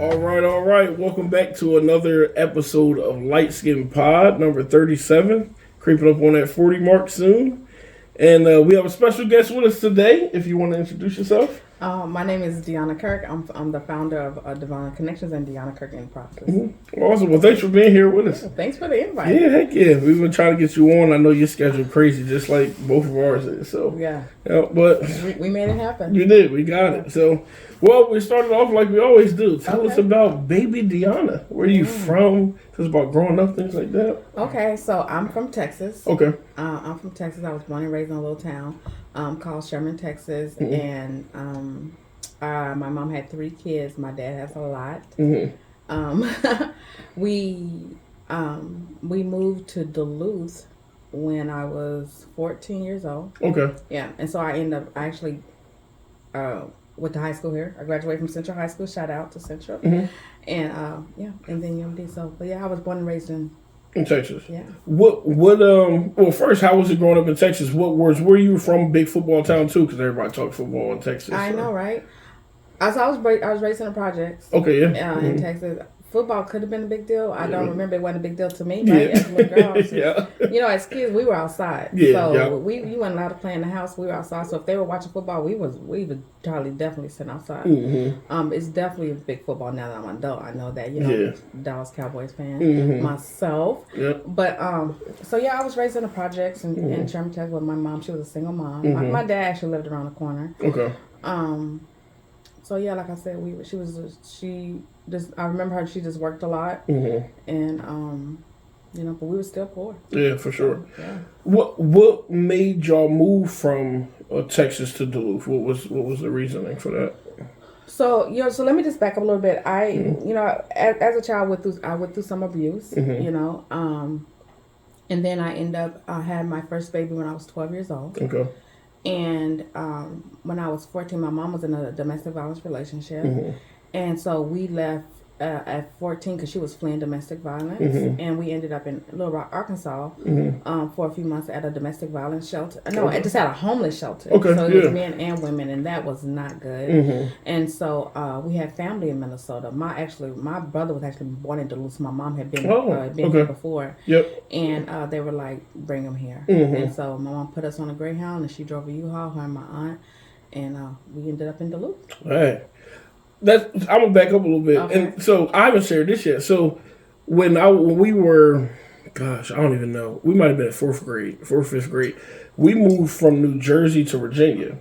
All right. Welcome back to another episode of Light Skin Pod, number 37. Creeping up on that 40 mark soon. And we have a special guest with us today, if you want to introduce yourself. My name is Deyona Kirk. I'm the founder of Divine Konnections and Deyona Kirk in Process. Mm-hmm. Awesome. Well, thanks for being here with us. Thanks for the invite. Yeah, heck yeah. We've been trying to get you on. I know your schedule crazy, just like both of ours is. So yeah, but we made it happen. You did. We got it. So, well, we started off like we always do. Tell us about baby Deyona. Where are you from? Tell us about growing up, things like that. Okay, so I'm from Texas. Okay. I'm from Texas. I was born and raised in a little town called Sherman, Texas, and my mom had 3 kids. My dad has a lot. We moved to Duluth when I was 14 years old. Okay. Yeah, and so I actually went to high school here. I graduated from Central High School. Shout out to Central. And and then UMD. So, but yeah, I was born and raised in Texas. Yeah. Well, first, how was it growing up in Texas? Were you from big football town too? Because everybody talks football in Texas. I know, right? I was raised in the projects. Okay, yeah. In Texas. Football could have been a big deal. I don't remember. It wasn't a big deal to me, right? As little girls. You know, as kids, we were outside. We weren't allowed to play in the house. We were outside. So if they were watching football, we would definitely sit outside. It's definitely a big football now that I'm an adult. I know that, Dallas Cowboys fan myself. But so yeah, I was raised in the projects in Sherman, Texas with my mom. She was a single mom. My dad actually lived around the corner. Okay. So yeah, like I said, I remember her. She just worked a lot, and but we were still poor. Yeah, for sure. So, yeah. What made y'all move from Texas to Duluth? What was the reasoning for that? So so let me just back up a little bit. As a child, I went through some abuse. And then I had my first baby when I was 12 years old. Okay. And when I was 14, my mom was in a domestic violence relationship. And so we left at 14 because she was fleeing domestic violence. And we ended up in Little Rock, Arkansas for a few months at a domestic violence shelter. No, I just had a homeless shelter. Okay, so it was men and women, and that was not good. And so we had family in Minnesota. My brother was actually born in Duluth. My mom had been here before. Yep. And they were like, bring him here. And so my mom put us on a Greyhound, and she drove a U-Haul, her and my aunt. And we ended up in Duluth. Right. I'm gonna back up a little bit, and so I haven't shared this yet. So when we were, gosh, I don't even know. We might have been in 4th, 5th grade. We moved from New Jersey to Virginia,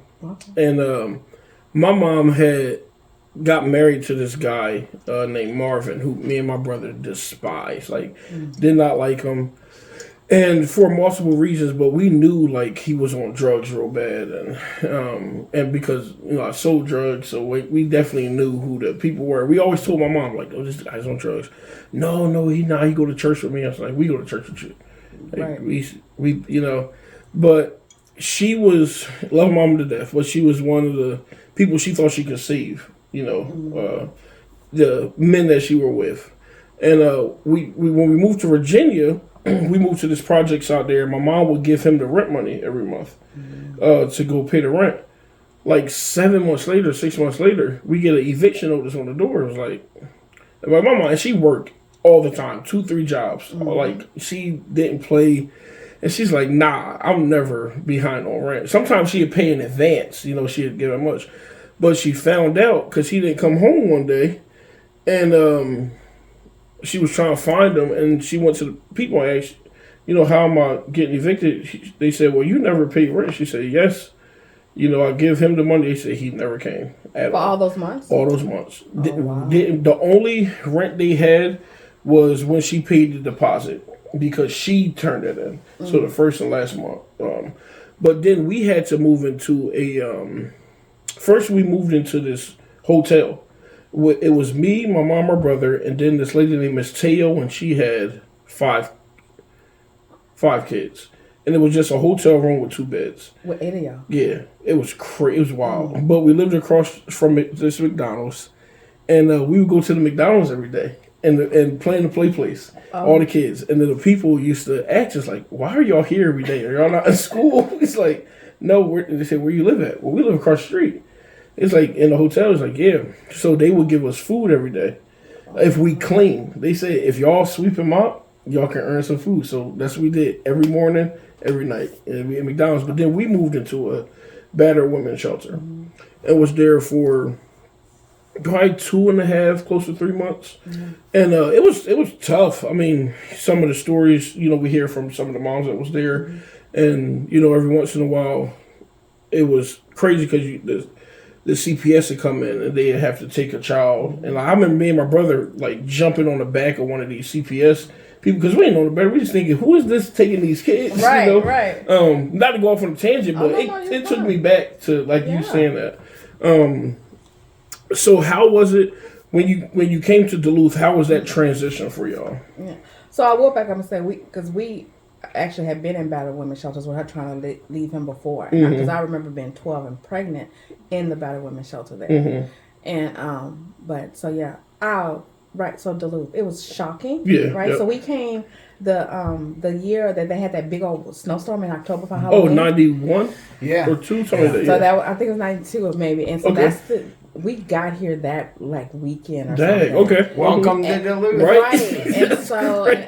and my mom had got married to this guy named Marvin, who me and my brother despised. Did not like him. And for multiple reasons, but we knew he was on drugs real bad, and because I sold drugs, so we definitely knew who the people were. We always told my mom oh, this guy's on drugs. No, he not. He go to church with me. I was like, we go to church with you. Right. We but she was love mom to death, but she was one of the people she thought she could save. The men that she were with, and when we moved to Virginia. We moved to this projects out there. My mom would give him the rent money every month to go pay the rent. 7 months later, 6 months later, we get an eviction notice on the door. It was my mom, and she worked all the time, 2-3 jobs. She didn't play, and she's like, nah, I'm never behind on rent. Sometimes she'd pay in advance, she'd give him much. But she found out because he didn't come home one day, and she was trying to find him, and she went to the people and asked, how am I getting evicted? They said, well, you never paid rent. She said, yes. I give him the money. They said he never came at all. For all those months? All those months. Oh, wow. The only rent they had was when she paid the deposit because she turned it in. So the first and last month. But then we had to move into first we moved into this hotel. It was me, my mom, my brother, and then this lady named Miss Teo, and she had five kids. And it was just a hotel room with 2 beds. With 8 of y'all? Yeah. It was crazy. It was wild. But we lived across from this McDonald's, and we would go to the McDonald's every day and play in the play place, all the kids. And then the people used to ask us, why are y'all here every day? Are y'all not in school? It's no. They said, where you live at? Well, we live across the street. It's in the hotel. It's yeah. So they would give us food every day. if we clean. They say if y'all sweep them up, y'all can earn some food. So that's what we did every morning, every night at McDonald's. But then we moved into a battered women's shelter and was there for probably 2.5, close to 3 months. And it was tough. I mean, some of the stories, we hear from some of the moms that was there. And, every once in a while, it was crazy because the CPS would come in and they'd have to take a child. And I remember me and my brother, jumping on the back of one of these CPS people, because we ain't know the better. We just thinking, who is this taking these kids? Right, right. Not to go off on a tangent, but it took me back to, you saying that. So how was it when you came to Duluth? How was that transition for y'all? Yeah. So I will back up and say because we actually had been in battered women's shelters with her trying to leave him before, because I remember being 12 and pregnant in the battered women's shelter there, and but so yeah, so Duluth, it was shocking, right? Yep. So we came the year that they had that big old snowstorm in October for Halloween. 91? Yeah. Or 2, something like that. So that I think it was 92 maybe, and so that's we got here that weekend or something. Okay. Welcome to Duluth. Right.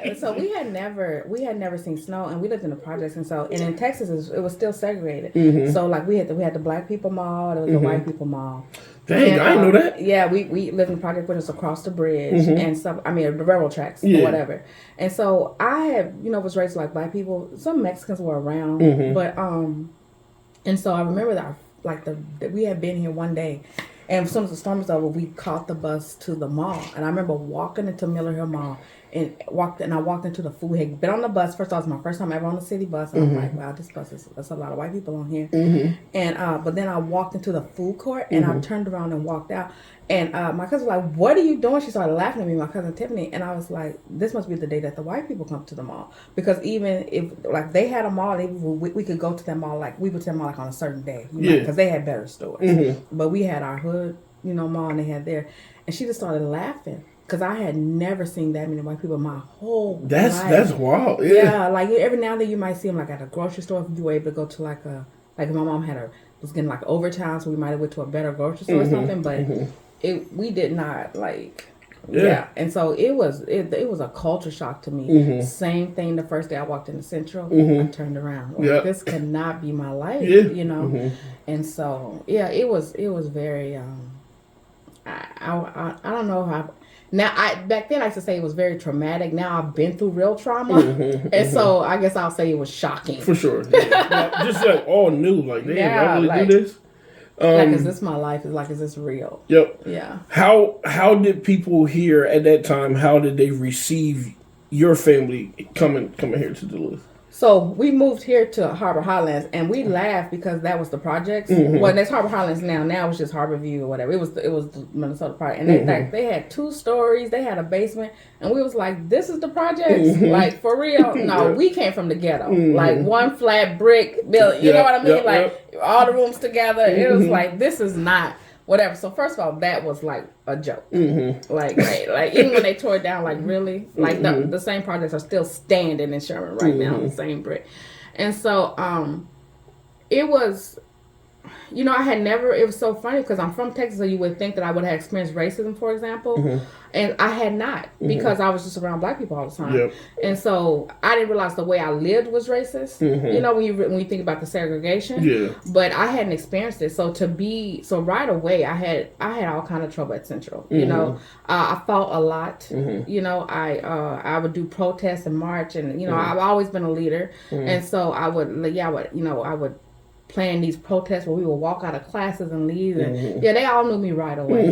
And so we had never seen snow, and we lived in the projects, and in Texas it was still segregated. So we had the black people mall, there was the white people mall. Dang, I didn't know that. Yeah, we lived in the project which is across the bridge and stuff. I mean, the railroad tracks or whatever. And so I had, was raised like black people. Some Mexicans were around, but and so I remember that we had been here one day. And as soon as the storm was over, we caught the bus to the mall. And I remember walking into Miller Hill Mall and I walked into the food. Had been on the bus. First, it was my first time ever on the city bus. And I'm like, wow, this bus that's a lot of white people on here. And but then I walked into the food court and I turned around and walked out. And my cousin was like, what are you doing? She started laughing at me, my cousin Tiffany. And I was like, this must be the day that the white people come to the mall. Because even if they had a mall, we could go to that mall, we would to the mall on a certain day. Because they had better stores. But we had our hood, mall, and they had there. And she just started laughing. Because I had never seen that many white people in my whole life. That's wild. Yeah, every now and then you might see them at a grocery store if you were able to go to like my mom was getting overtime, so we might have went to a better grocery store or something, but we did not and so it was a culture shock to me. Same thing the first day I walked into Central, I turned around. This cannot be my life, And so it was very I don't know how. Now, back then I used to say it was very traumatic. Now I've been through real trauma, and so I guess I'll say it was shocking. For sure, just all new. Y'all really do this? Is this my life? Is this real? Yep. Yeah. How did people here at that time? How did they receive your family coming here to Duluth? So we moved here to Harbor Highlands, and we laughed because that was the projects. Well, that's Harbor Highlands now. Now it's just Harbor View or whatever. It was the Minnesota project, and they had 2 stories. They had a basement, and we was like, "This is the projects, for real." No, we came from the ghetto, one flat brick building. You know what I mean? All the rooms together. It was this is not. Whatever. So first of all, that was a joke. Even when they tore it down, really, the same projects are still standing in Sherman right now, the same brick. And so, it was, I had never. It was so funny because I'm from Texas, so you would think that I would have experienced racism, for example, and I had not because I was just around black people all the time. And so I didn't realize the way I lived was racist. When you think about the segregation. But I hadn't experienced it. So right away, I had all kind of trouble at Central. I fought a lot. I would do protests and march, and I've always been a leader, and so I would plan these protests where we would walk out of classes and leave, and they all knew me right away.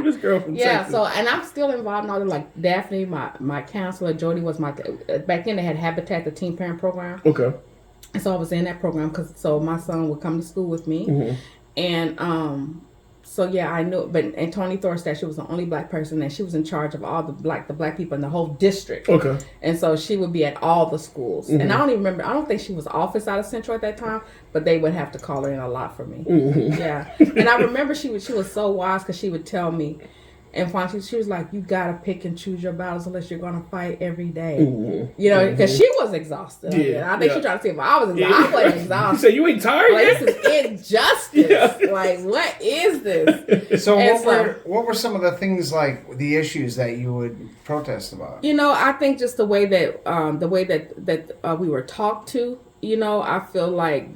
This girl from Texas. So and I'm still involved in all the Daphne, my counselor, Jody was back then they had Habitat, the teen parent program. Okay. And so I was in that program so my son would come to school with me, and so I knew. And Tony Thorstad, she was the only black person, and she was in charge of all the black people in the whole district. Okay. And so she would be at all the schools, and I don't even remember. I don't think she was office out of Central at that time, but they would have to call her in a lot for me. Yeah. And I remember she was so wise because she would tell me, And finally, she was like, "You gotta pick and choose your battles unless you're gonna fight every day." You know, because she was exhausted. I think she tried to see if I was exhausted. I wasn't exhausted. You said you ain't tired like, yet? This is injustice. Like, what is this? So what were some of the things, like the issues that you would protest about? You know, I think just the way that we were talked to. You know, I feel like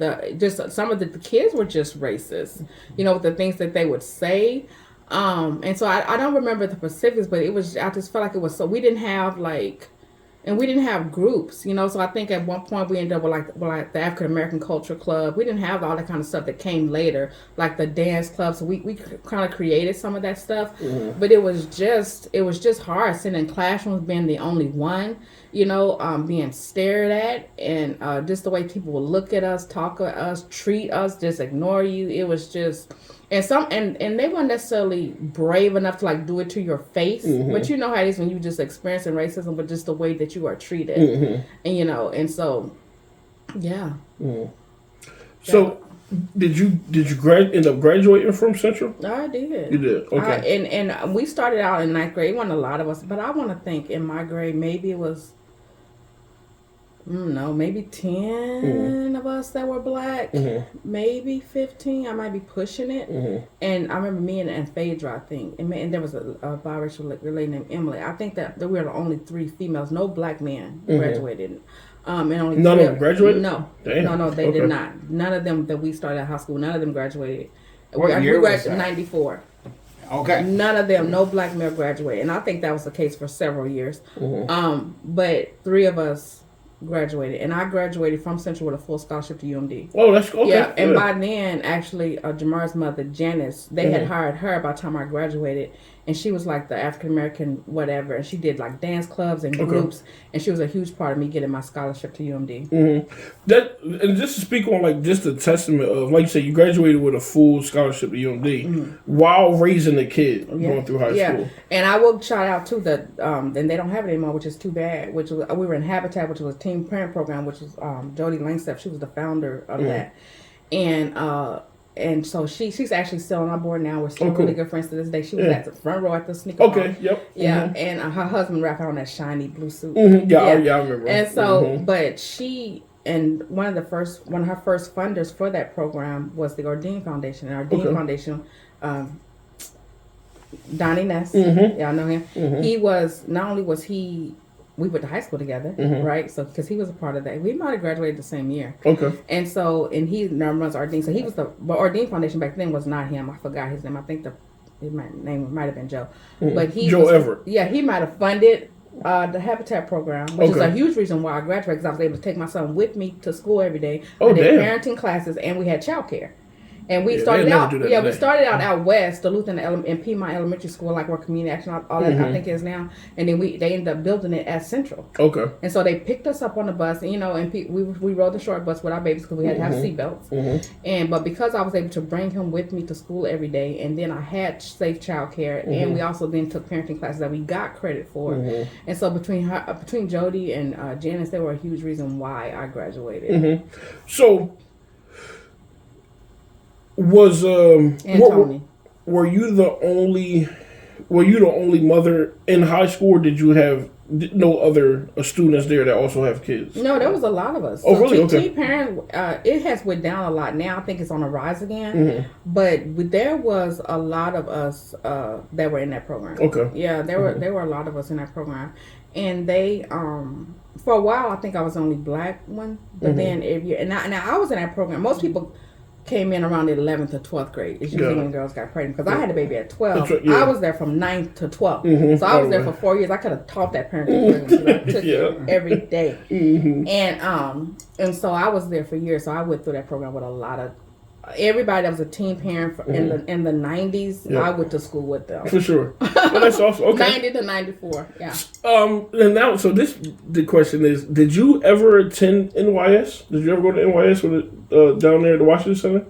some of the kids were just racist. You know, with the things that they would say. And so I don't remember the specifics, but I just felt like it was, so we didn't have we didn't have groups, you know, so I think at one point we ended up with like the African American Culture Club. We didn't have all that kind of stuff that came later, like the dance clubs. So we kind of created some of that stuff, but it was just hard sitting in classrooms, being the only one, you know, being stared at, and just the way people would look at us, talk to us, treat us, just ignore you. It was just... And they weren't necessarily brave enough to like do it to your face, but you know how it is when you just experiencing racism, but just the way that you are treated, and you know, and so, yeah. So, did you end up graduating from Central? I did. You did, okay. And we started out in 9th grade. It wasn't a lot of us, but I want to think in my grade maybe it was. Maybe 10 of us that were black, maybe 15. I might be pushing it. And I remember me and Phaedra, I think, and there was a biracial lady named Emily. I think that we were the only 3 females. No black men graduated. And only none of them graduated? No. Damn. No, they did not. None of them that we started at high school, none of them graduated. What year was that? 94. Okay. None of them, no black male graduated. And I think that was the case for several years. But 3 of us graduated, and I graduated from Central with a full scholarship to UMD. Oh, that's okay. Yeah, and by then, actually, Jamar's mother, Janice, they had hired her by the time I graduated, and she was like the African American whatever, and she did like dance clubs and groups, and she was a huge part of me getting my scholarship to UMD. That, and just to speak on like just the testament of, like you said, you graduated with a full scholarship to UMD while raising a kid going through high school. And I will shout out too that and they don't have it anymore, which is too bad. Which was, we were in Habitat, which was a teen parent program, which was Jody Langstep. She was the founder of that, and so she's actually still on our board now. We're still really good friends to this day. She was at the front row at the sneaker Okay, hall. yep. Yeah, and her husband wrapped her on that shiny blue suit. Yeah, I remember. And so, but she and one of her first funders for that program was the Ordine Foundation. And Ordine Foundation, Donnie Ness, y'all know him. He was, not only was he, we went to high school together, right? So, because he was a part of that. We might have graduated the same year. Okay. And so, and he now runs Ordine. So he was but Ordine Foundation back then was not him. I forgot his name. I think his name might have been Joe. But he Joe Everett. Yeah, he might have funded the Habitat program, which is a huge reason why I graduated, because I was able to take my son with me to school every day. I did parenting classes, and we had childcare. And we started out, we started out west, Duluth and Piedmont Elementary School, like where Community Action, all that I think is now. And then they ended up building it at Central. Okay. And so they picked us up on the bus, and, you know, and we rode the short bus with our babies because we had to have seatbelts. But because I was able to bring him with me to school every day, and then I had safe childcare, and we also then took parenting classes that we got credit for. And so between Jody and Janice, they were a huge reason why I graduated. So. Was were you the only mother in high school, or did you have no other students there that also have kids? No, there was a lot of us. Oh, really? Okay. Teen parent, it has went down a lot now. I think it's on the rise again. But there was a lot of us that were in that program. Okay. Yeah, there were a lot of us in that program, and they for a while I think I was the only black one. But then every year, and now I was in that program. Most people came in around the 11th or 12th grade. It's usually when girls got pregnant. Because I had a baby at 12. I was there from 9th to 12th. So I was there for 4 years. I could have taught that parenting program. I took it every day. And so I was there for years. So I went through that program with a lot of everybody that was a teen parent in the 90s. I went to school with them. For sure. Well, that's awesome. Okay. 90 to 94. Yeah. And now, so the question is, did you ever attend NYS? Did you ever go to NYS down there at the Washington Center?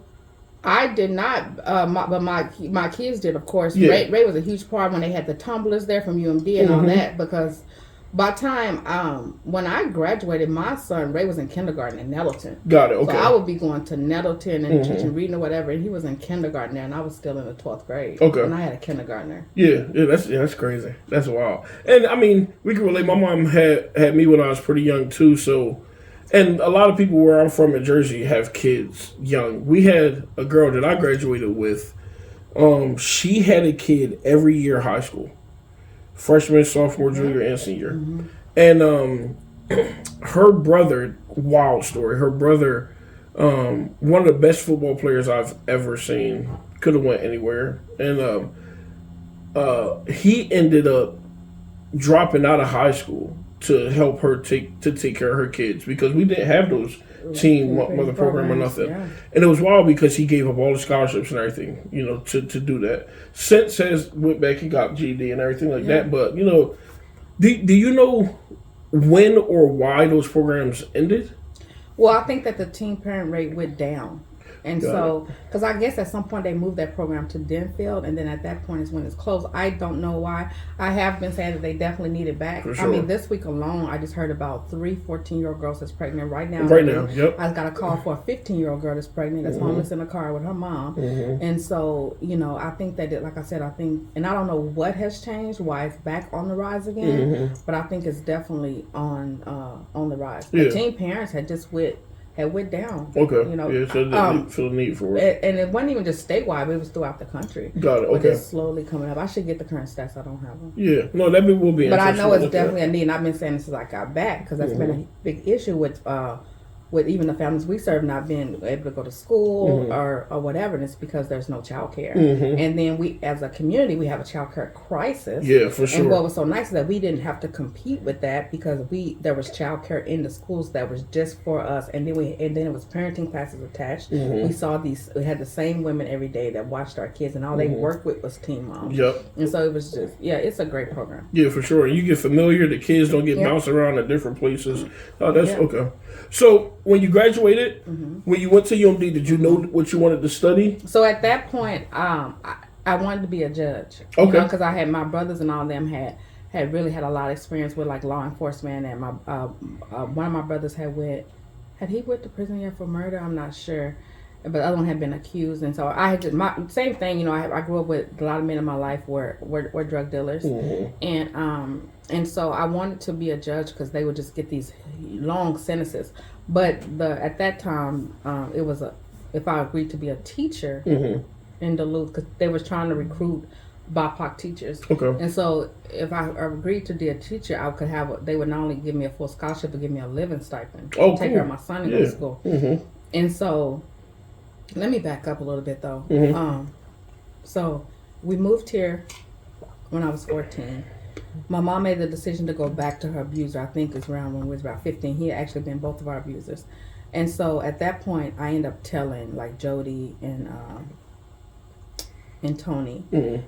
I did not, but my kids did, of course. Yeah. Ray was a huge part when they had the tumblers there from UMD and all that, because by time when I graduated, my son Ray was in kindergarten in Nettleton. Got it. Okay. So I would be going to Nettleton and teaching reading or whatever, and he was in kindergarten there, and I was still in the 12th grade. Okay. And I had a kindergartner. That's crazy. That's wild. And I mean, we can relate. My mom had me when I was pretty young too. So, and a lot of people where I'm from in Jersey have kids young. We had a girl that I graduated with. She had a kid every year high school. Freshman, sophomore, junior, and senior. And her brother, wild story, her brother, one of the best football players I've ever seen, could have went anywhere. And he ended up dropping out of high school to help her take care of her kids because we didn't have those teen mother program or nothing. Yeah. And it was wild because he gave up all the scholarships and everything, to do that. Since has went back and got GD and everything like that. But, do you know when or why those programs ended? Well, I think that the teen parent rate went down. And because I guess at some point they moved that program to Denfield, and then at that point is when it's closed. I don't know why. I have been saying that they definitely need it back. For sure. I mean, this week alone, I just heard about 3 14-year-old girls that's pregnant right now. Yep. I got a call for a 15-year-old girl that's pregnant that's homeless in a car with her mom. And so, I think that, like I said, and I don't know what has changed, why it's back on the rise again, but I think it's definitely on the rise. The teen parents had went down. Okay. So they feel the need for it. And it wasn't even just statewide, but it was throughout the country. Got it. Okay. But it's slowly coming up. I should get the current stats. I don't have them. Yeah. No, that will be. But I know it's definitely a need. And I've been saying this since I got back because that's been a big issue with even the families we serve not being able to go to school or whatever, and it's because there's no child care. And then we, as a community, we have a child care crisis. Yeah, for sure. And what was so nice is that we didn't have to compete with that because there was child care in the schools that was just for us, and then it was parenting classes attached. We saw we had the same women every day that watched our kids, and all they worked with was teen moms. Yep. And so it was just, it's a great program. Yeah, for sure. You get familiar, the kids don't get bounced around at different places. Oh, that's okay. So when you graduated, when you went to UMD, did you know what you wanted to study? So at that point, I wanted to be a judge. Okay. Because I had my brothers and all of them had really had a lot of experience with like law enforcement, and my one of my brothers had he went to prison yet for murder? I'm not sure, but the other one had been accused, and so I had just same thing. I grew up with a lot of men in my life were drug dealers, and so I wanted to be a judge because they would just get these long sentences. But at that time, it was if I agreed to be a teacher in Duluth, because they was trying to recruit BIPOC teachers. Okay. And so if I agreed to be a teacher, they would not only give me a full scholarship, but give me a living stipend to take care of my son and go to school. And so let me back up a little bit though. So we moved here when I was 14. My mom made the decision to go back to her abuser. I think it's around when we was about 15. He had actually been both of our abusers. And so at that point, I ended up telling like Jody and Tony.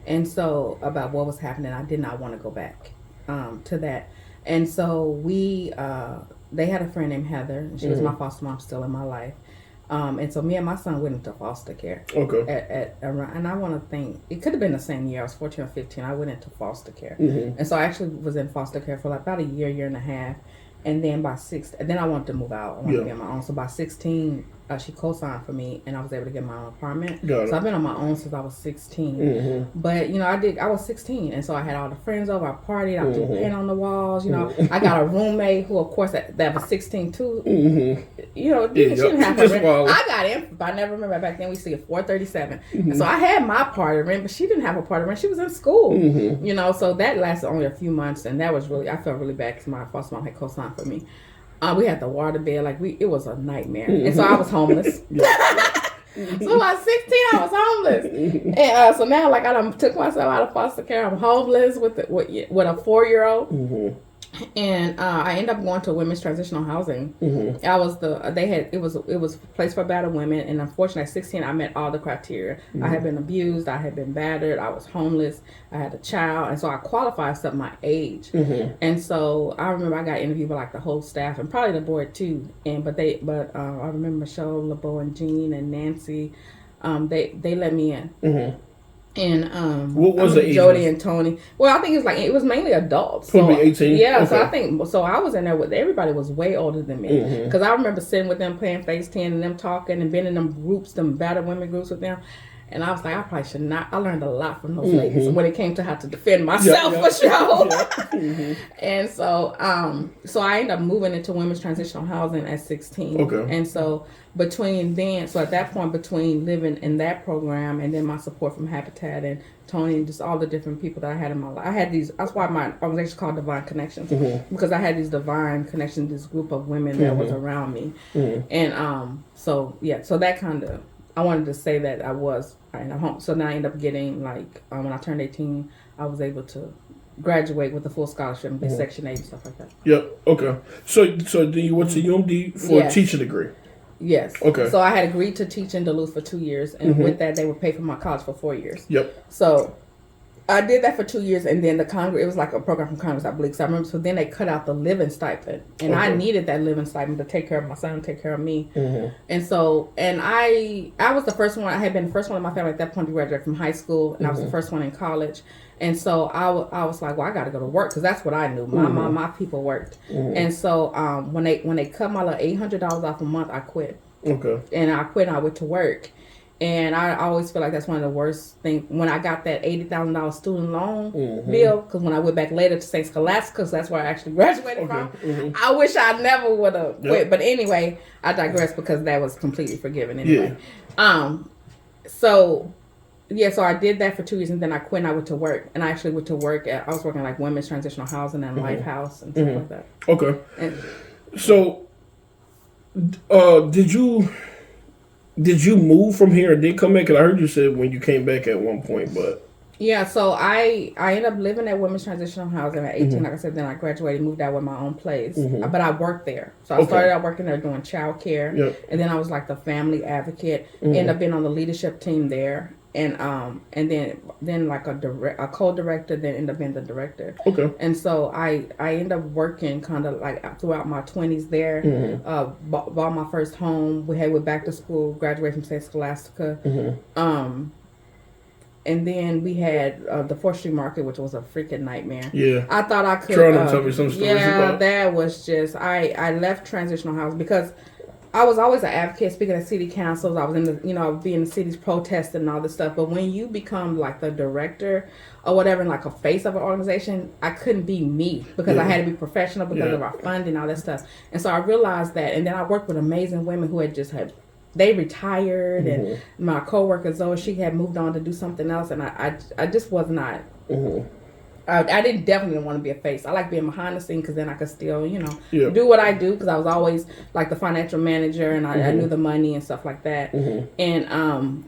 And so about what was happening. I did not want to go back to that. And so they had a friend named Heather. And she was my foster mom still in my life. And so me and my son went into foster care. Okay. And I want to think, it could have been the same year. I was 14 or 15. I went into foster care. And so I actually was in foster care for like about a year and a half. And then then I wanted to move out. I wanted to get my own. So by 16, she co-signed for me, and I was able to get my own apartment. So I've been on my own since I was 16. But I was 16, and so I had all the friends over. I partied. I threw paint on the walls. I got a roommate who, of course, that was 16 too. She didn't have her rent. I got in. I never remember back then. We used to get $4.37. And so I had my part of rent, but she didn't have a part of rent. She was in school. So that lasted only a few months, and that was I felt really bad because my foster mom had co-signed for me. We had to water bed, it was a nightmare. And so I was homeless. So I was 16, I was homeless. And so now, I done took myself out of foster care. I'm homeless with a 4-year-old. And I ended up going to women's transitional housing. I was it was a place for battered women, and unfortunately at 16 I met all the criteria. I had been abused, I had been battered, I was homeless, I had a child, and so I qualified except my age. And so I remember I got interviewed by the whole staff and probably the board too. But I remember Michelle, LeBeau, and Jean and Nancy, they let me in. And what was the age? Jody and Tony. Well, I think it was mainly adults. Probably 18. Yeah, okay. so I was in there with everybody was way older than me because I remember sitting with them playing Phase 10 and them talking and being in them groups, them battered women groups with them. And I was like, I probably should not. I learned a lot from those ladies when it came to how to defend myself for sure. And so I ended up moving into women's transitional housing at 16. Okay. And so at that point, between living in that program and then my support from Habitat and Tony and just all the different people that I had in my life, I had these. That's why my organization is called Divine Konnections because I had these divine connections, this group of women that was around me, and so that kind of. I wanted to say that I was in a home. So now I ended up getting when I turned 18, I was able to graduate with a full scholarship and get Section 8 and stuff like that. Yep. Okay. So then you went to UMD for a teaching degree. Yes. Okay. So I had agreed to teach in Duluth for 2 years, and with that, they would pay for my college for 4 years. Yep. So I did that for 2 years, and then it was like a program from Congress, I believe. So I remember, so then they cut out the living stipend, and I needed that living stipend to take care of my son and take care of me. And so, I was the first one. I had been the first one in my family at that point to graduate from high school, and I was the first one in college. And so I was like, well, I got to go to work because that's what I knew. My people worked, and so when they cut my little $800 off a month, I quit. Okay. And I quit and I went to work. And I always feel like that's one of the worst things. When I got that $80,000 student loan bill, because when I went back later to St. Scholastica, because that's where I actually graduated from, I wish I never would have quit. But anyway, I digress because that was completely forgiven anyway. So I did that for 2 years, and then I quit and I went to work. And I actually went to work I was working like women's transitional housing and Lifehouse and stuff like that. Okay. So, did you move from here and then come back? Because I heard you said when you came back at one point, but... Yeah, so I ended up living at women's transitional housing at 18. Like I said, then I graduated, moved out with my own place. But I worked there. So I started out working there doing child care. And then I was like the family advocate. Ended up being on the leadership team there. And then like a co-director, then ended up being the director. Okay. And so I ended up working kind of like throughout my 20s there. Bought my first home. Went back to school, graduated from St. Scholastica. And then we had the 4th Street Market, which was a freaking nightmare. Yeah. I thought I could. Trying to tell me some stories about. That was just I left transitional housing because I was always an advocate, speaking at city councils. I was I would be in the cities protesting and all this stuff. But when you become like the director or whatever, and like a face of an organization, I couldn't be me because I had to be professional because of our funding and all that stuff. And so I realized that. And then I worked with amazing women who they retired, and my coworker Zoe, she had moved on to do something else, and I just was not. I definitely didn't want to be a face. I like being behind the scenes because then I could still, do what I do because I was always like the financial manager and I knew the money and stuff like that. And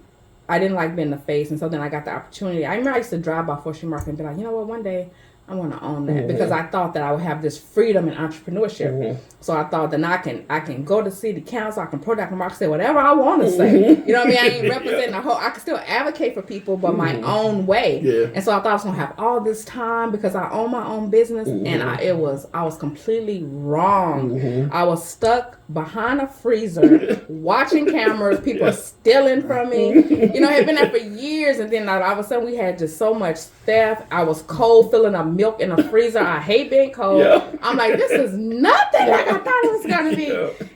I didn't like being the face, and so then I got the opportunity. I remember I used to drive by 4th Street Market and be like, you know what, one day I want to own that because I thought that I would have this freedom in entrepreneurship. So I thought that I can go to city council, I can protect the market, say whatever I want to say. You know what I mean? I ain't representing the whole. I can still advocate for people, but my own way. Yeah. And so I thought I was gonna have all this time because I own my own business, and I was completely wrong. I was stuck behind a freezer watching cameras. People are stealing from me. I had been there for years, and then all of a sudden we had just so much theft. I was cold, filling up milk in the freezer. I hate being cold. Yeah. I'm like, this is nothing like I thought it was gonna be.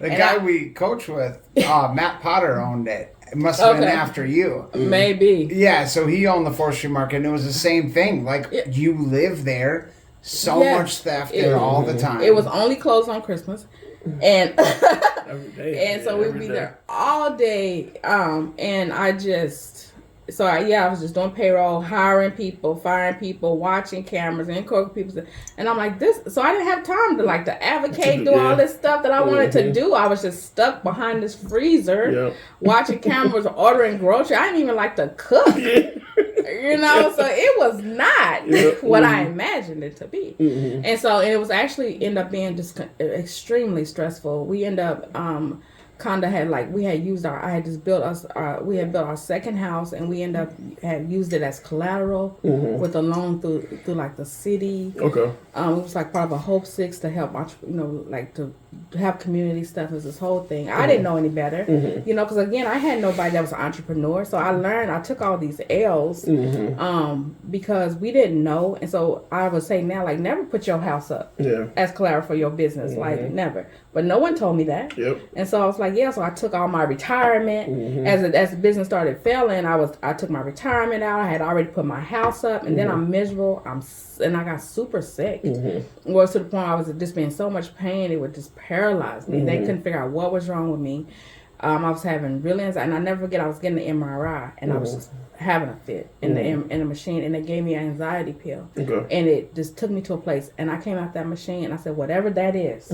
The guy we coach with, Matt Potter, owned it. It must have been after you. Maybe. Yeah, so he owned the 4th Street Market, and it was the same thing. Like, you live there, much theft there all the time. It was only closed on Christmas. And and so we'd be there all day. And I was just doing payroll, hiring people, firing people, watching cameras, and coaching people. And I'm like, so I didn't have time to advocate, do all this stuff that I wanted to do. I was just stuck behind this freezer, watching cameras, ordering groceries. I didn't even like to cook. So it was not what I imagined it to be. And so it was actually ended up being just extremely stressful. We ended up kind of had like we had used I had just built us we had built our second house, and we ended up had used it as collateral with a loan through like the city. Okay. It was like part of a Hope 6 to help like to have community stuff. It was this whole thing. I didn't know any better, because again, I had nobody that was an entrepreneur, so I took all these L's because we didn't know. And so I would say now, like, never put your house up as collateral for your business, like never. But no one told me that. Yep. And so I was like, so I took all my retirement. As the business started failing, I took my retirement out. I had already put my house up, and then I'm miserable. And I got super sick. It was to the point I was just being so much pain, it would just paralyze me. They couldn't figure out what was wrong with me. I was having really anxiety, and I never forget, I was getting an MRI, and I was just having a fit in the machine, and they gave me an anxiety pill, and it just took me to a place, and I came out that machine, and I said, whatever that is,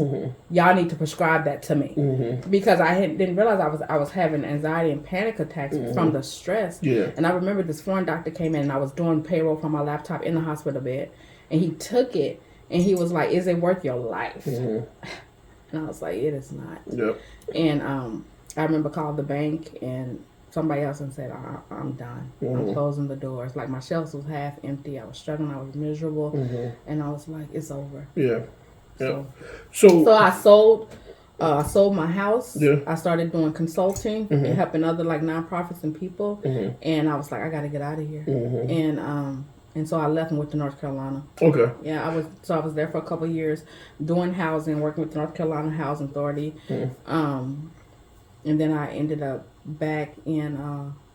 y'all need to prescribe that to me, because I didn't realize I was having anxiety and panic attacks from the stress. And I remember this foreign doctor came in, and I was doing payroll from my laptop in the hospital bed, and he took it, and he was like, is it worth your life? And I was like, it is not. And I remember calling the bank and somebody else and said, I'm done. I'm closing the doors. Like, my shelves was half empty. I was struggling. I was miserable. And I was like, it's over. So I sold my house. I started doing consulting and helping other like nonprofits and people. And I was like, I got to get out of here. And so I left and went to North Carolina. Okay. Yeah, I was there for a couple of years doing housing, working with the North Carolina Housing Authority. And then I ended up back in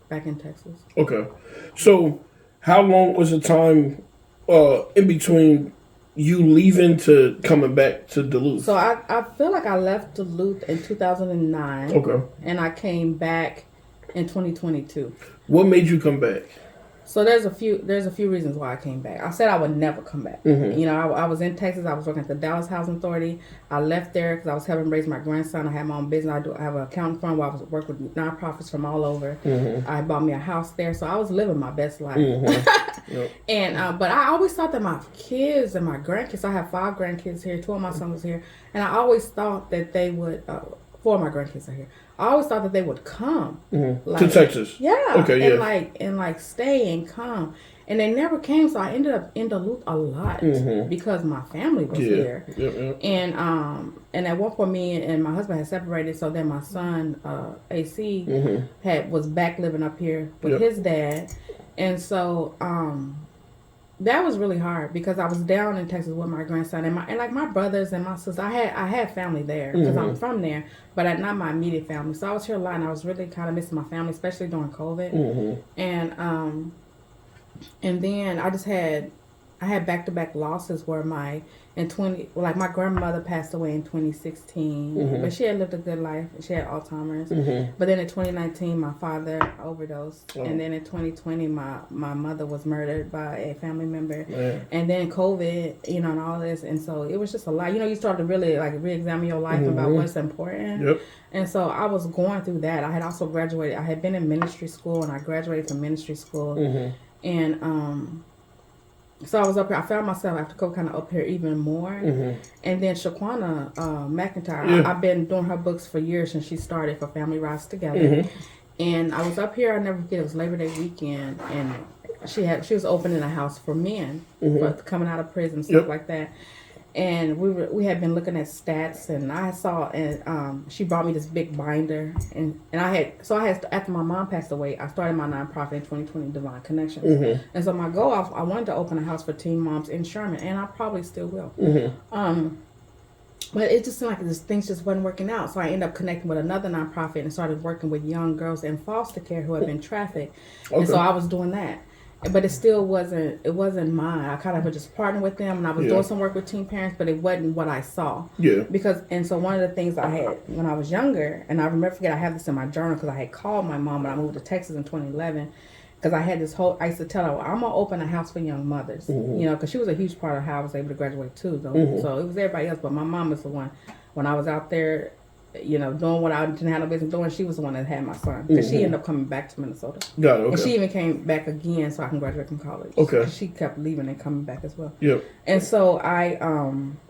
Texas. Okay. So how long was the time in between you leaving to coming back to Duluth? So I feel like I left Duluth in 2009. Okay. And I came back in 2022. What made you come back? So there's a few reasons why I came back. I said I would never come back. I was in Texas. I was working at the Dallas Housing Authority. I left there because I was helping raise my grandson. I had my own business. I have an accounting firm where I was working with nonprofits from all over. I bought me a house there, so I was living my best life. And but I always thought that my kids and my grandkids. I have 5 grandkids here. 2 of my sons are here, and I always thought that they would. 4 of my grandkids are here. I always thought that they would come to Texas. Yeah. Okay. And like stay and come, and they never came. So I ended up in Duluth a lot because my family was here. And at one point, me and my husband had separated. So then my son AC was back living up here with his dad, and so that was really hard because I was down in Texas with my grandson and my brothers and my sisters. I had family there because I'm from there, but not my immediate family. So I was here a lot, and I was really kind of missing my family, especially during COVID. And then I had back-to-back losses where my grandmother passed away in 2016, but she had lived a good life. She had Alzheimer's. But then in 2019, my father overdosed. And then in 2020, my mother was murdered by a family member. And then COVID, and all this. And so it was just a lot. You start to really like re-examine your life about what's important. And so I was going through that. I had also graduated. I had been in ministry school, and I graduated from ministry school. And so I was up here. I found myself after COVID kind of up here even more. And then Shaquana McIntyre, I've been doing her books for years since she started for Family Rise Together. And I was up here. I never forget. It was Labor Day weekend, and she was opening a house for men for coming out of prison, stuff like that. And we had been looking at stats, and I saw, and she brought me this big binder, and I had after my mom passed away, I started my nonprofit in 2020, Divine Konnections. And so my goal, I wanted to open a house for teen moms in Sherman, and I probably still will. But it just seemed like things just wasn't working out. So I ended up connecting with another nonprofit and started working with young girls in foster care who had been trafficked. And so I was doing that. But it still wasn't mine. I kind of was just partnering with them, and I was doing some work with teen parents, but it wasn't what I saw. So one of the things I had when I was younger, and I I have this in my journal because I had called my mom when I moved to Texas in 2011, because I had I used to tell her, well, I'm going to open a house for young mothers, because she was a huge part of how I was able to graduate too. So it was everybody else, but my mom was the one, when I was out there, doing what I didn't have no business doing, she was the one that had my son. Because she ended up coming back to Minnesota. Got it, okay. And she even came back again so I can graduate from college. Okay. She kept leaving and coming back as well. And so I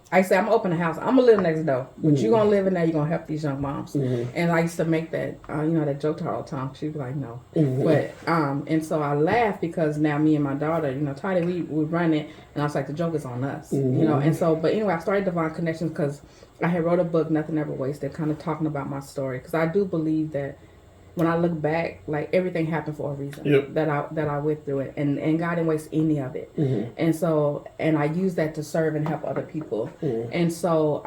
I say I'm gonna open a house. I'm gonna live next door, but you're gonna live in there. You're gonna help these young moms. And I used to make that, that joke to her all the time. She'd be like, no, but and so I laugh because now me and my daughter, Tiny, we run it, and I was like, the joke is on us, And so, but anyway, I started Divine Konnections because I had wrote a book, Nothing Ever Wasted, kind of talking about my story because I do believe that. When I look back, like everything happened for a reason that I went through it, and God didn't waste any of it, and so I use that to serve and help other people, and so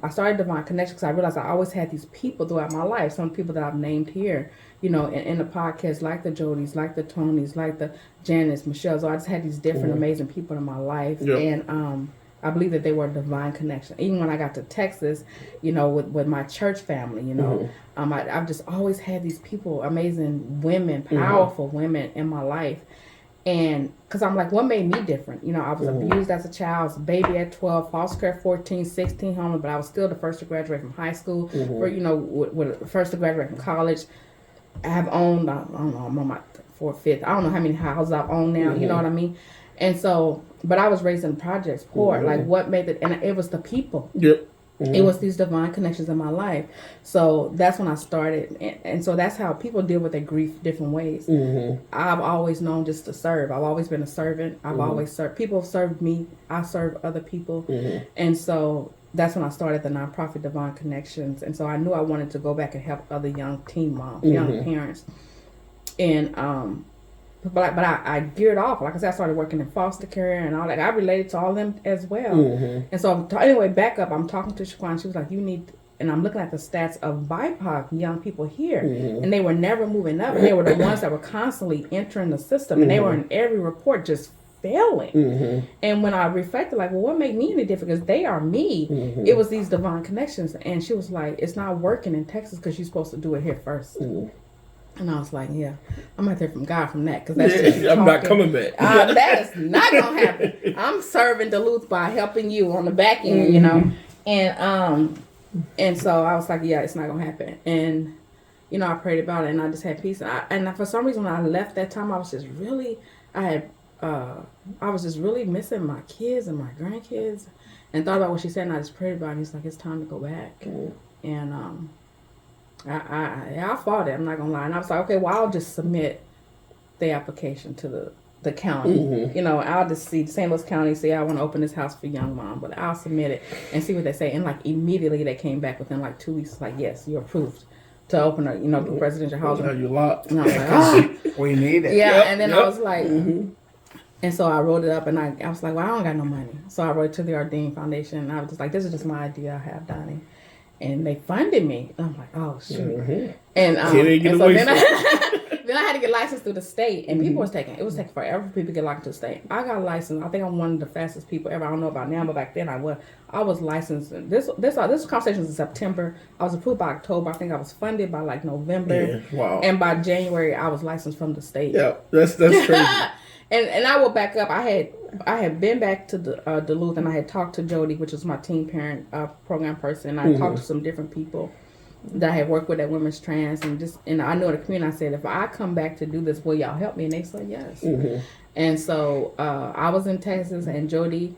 I started Divine Konnections because I realized I always had these people throughout my life, some people that I've named here, in the podcast, like the Jodys, like the Tonys, like the Janice, Michelle. So I just had these different amazing people in my life, and I believe that they were divine connection. Even when I got to Texas, with my church family, I've just always had these people, amazing women, powerful women in my life. And because I'm like, what made me different? I was abused as a child. I was a baby at 12, foster care 14, 16, homeless, but I was still the first to graduate from high school, with first to graduate from college. I have owned, I don't know, I'm on my fourth, fifth. I don't know how many houses I've owned now, you know what I mean? And so, but I was raised in projects, poor. Like what made it, and it was the people. Yep. It was these divine connections in my life. So that's when I started. And so that's how people deal with their grief different ways. I've always known just to serve. I've always been a servant. I've always served. People have served me. I serve other people. And so that's when I started the nonprofit Divine Konnections. And so I knew I wanted to go back and help other young teen moms, young parents. And, But I geared off. Like I said, I started working in foster care and all that. I related to all of them as well. And so anyway, back up. I'm talking to Shaquan. She was like, you need, and I'm looking at the stats of BIPOC young people here. And they were never moving up. And they were the ones that were constantly entering the system. And they were in every report just failing. And when I reflected, like, well, what made me any different? Because they are me. It was these divine connections. And she was like, it's not working in Texas because you're supposed to do it here first. And I was like, yeah, I'm going to hear from God from that. Because that's I'm not coming back. That is not going to happen. I'm serving Duluth by helping you on the back end, And so I was like, yeah, it's not going to happen. And, I prayed about it and I just had peace. And for some reason, when I left that time, I was just really, I was just really missing my kids and my grandkids and thought about what she said. And I just prayed about it. And it's like, it's time to go back. And, I fought it, I'm not gonna lie. And I was like, okay, well, I'll just submit the application to the county. I'll just see St. Louis County, say I want to open this house for young mom, but I'll submit it and see what they say. And like immediately they came back within like 2 weeks, like, yes, you're approved to open a the residential housing. You locked. And I was like, oh, we need it. Yeah, and then I was like, and so I wrote it up, and I was like, well, I don't got no money, so I wrote it to the Ordained Foundation, and I was just like, this is just my idea I have, Donnie. And they funded me. I'm like, oh shoot! And so then I had to get licensed through the state, and it was taking forever for people to get licensed to the state. I got licensed. I think I'm one of the fastest people ever. I don't know about now, but back then I was licensed. This conversation was in September. I was approved by October. I think I was funded by like November. Yeah, wow. And by January, I was licensed from the state. Yeah, that's crazy. And I will back up. I had been back to Duluth, and I had talked to Jody, which was my teen parent program person. I talked to some different people that I had worked with at Women's Trans, and I know the community. I said, if I come back to do this, will y'all help me? And they said yes. And so I was in Texas, and Jody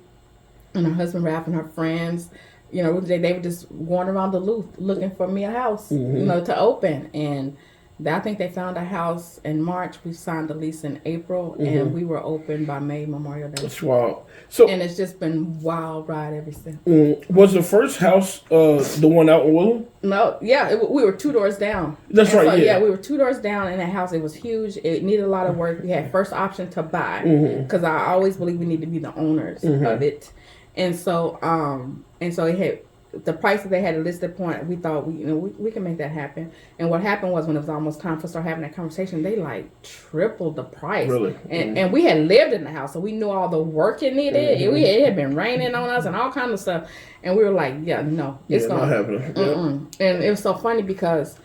and her husband Ralph and her friends, they were just going around Duluth looking for me a house, to open. And I think they found a house in March. We signed the lease in April, and we were open by May, Memorial Day. That's wild. And it's just been wild ride ever since. Was the first house the one out in Willem? No, yeah, we were 2 doors down. That's right. So, yeah, we were 2 doors down in that house. It was huge. It needed a lot of work. We had first option to buy because I always believe we need to be the owners of it, and so it had. The price that they had a listed point, we thought we can make that happen. And what happened was when it was almost time for start having that conversation, they like tripled the price. Really? And we had lived in the house, so we knew all the work it needed. It had been raining on us and all kinds of stuff. And we were like, yeah, no, it's not happening. And it was so funny because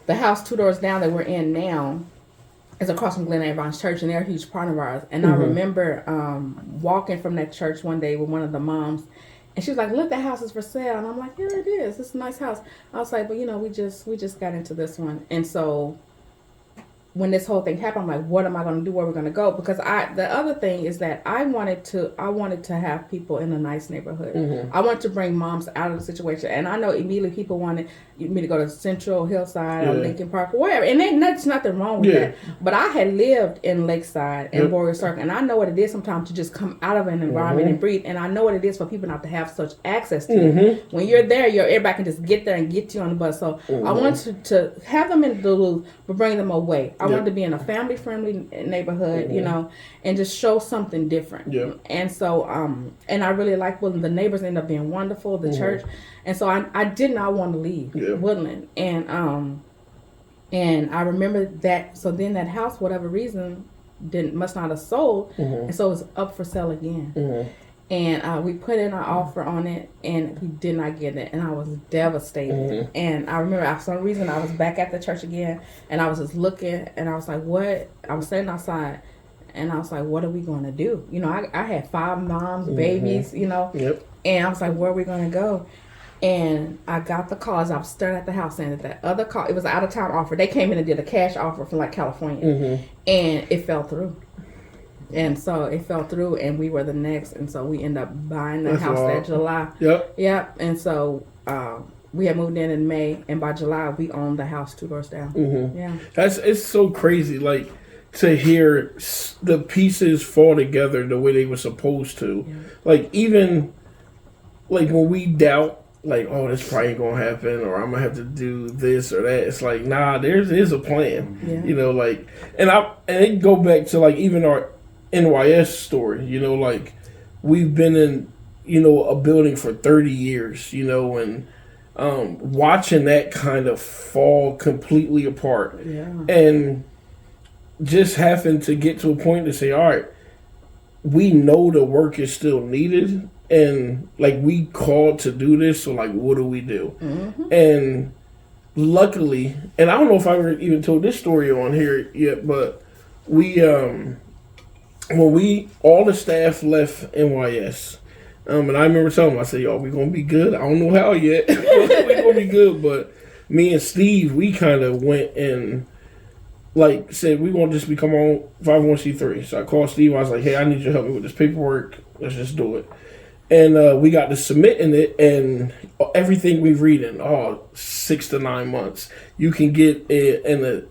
the house 2 doors down that we're in now is across from Glen Avon's church, and they're a huge partner of ours. And I remember walking from that church one day with one of the moms. And she was like, look, that house is for sale. And I'm like, yeah, it is. It's a nice house. I was like, but we just got into this one. And so when this whole thing happened, I'm like, what am I going to do? Where we're going to go? Because the other thing is that I wanted to have people in a nice neighborhood. Mm-hmm. I wanted to bring moms out of the situation. And I know immediately people wanted me to go to Central, Hillside, or Lincoln Park, or wherever. And that's nothing wrong with that. But I had lived in Lakeside and Warrior Circle, and I know what it is sometimes to just come out of an environment and breathe. And I know what it is for people not to have such access to it. When you're there, everybody can just get there and get you on the bus. So I wanted to have them in Duluth, but bring them away. I wanted to be in a family-friendly neighborhood, you know, and just show something different. And so, and I really liked Woodland. The neighbors ended up being wonderful, the church. And so I did not want to leave Woodland. And I remember that, so then that house, for whatever reason, must not have sold. And so it was up for sale again. And we put in our offer on it, and we did not get it, and I was devastated. And I remember, for some reason, I was back at the church again, and I was just looking, and I was like, what? I was sitting outside, and I was like, what are we going to do? You know, I had 5 moms, babies, you know, and I was like, where are we going to go? And I got the call as I was staring at the house, and that other call, it was an out-of-town offer. They came in and did a cash offer from, like, California, and it fell through. And so it fell through, and we were the next, and so we ended up buying the house that July. Yep. And so we had moved in May, and by July we owned the house 2 doors down. It's so crazy, like, to hear the pieces fall together the way they were supposed to. Like, even like when we doubt, like, oh, this probably ain't gonna happen, or I'm gonna have to do this or that. It's like, nah, there's a plan. You know, like, and it go back to, like, even our NYS story, you know, like, we've been in, you know, a building for 30 years, you know, and watching that kind of fall completely apart, and just having to get to a point to say, all right, we know the work is still needed, and, like, we called to do this, so, like, what do we do? And luckily, and I don't know if I ever even told this story on here yet, but we when all the staff left NYS, and I remember telling them, I said, y'all, we gonna be good. I don't know how yet, but we gonna be good. But me and Steve, we kind of went and, like, said, we gonna just become on 501c3. So I called Steve. I was like, hey, I need you to help me with this paperwork. Let's just do it. And we got to submitting it, and everything we read in 6 to 9 months. You can get an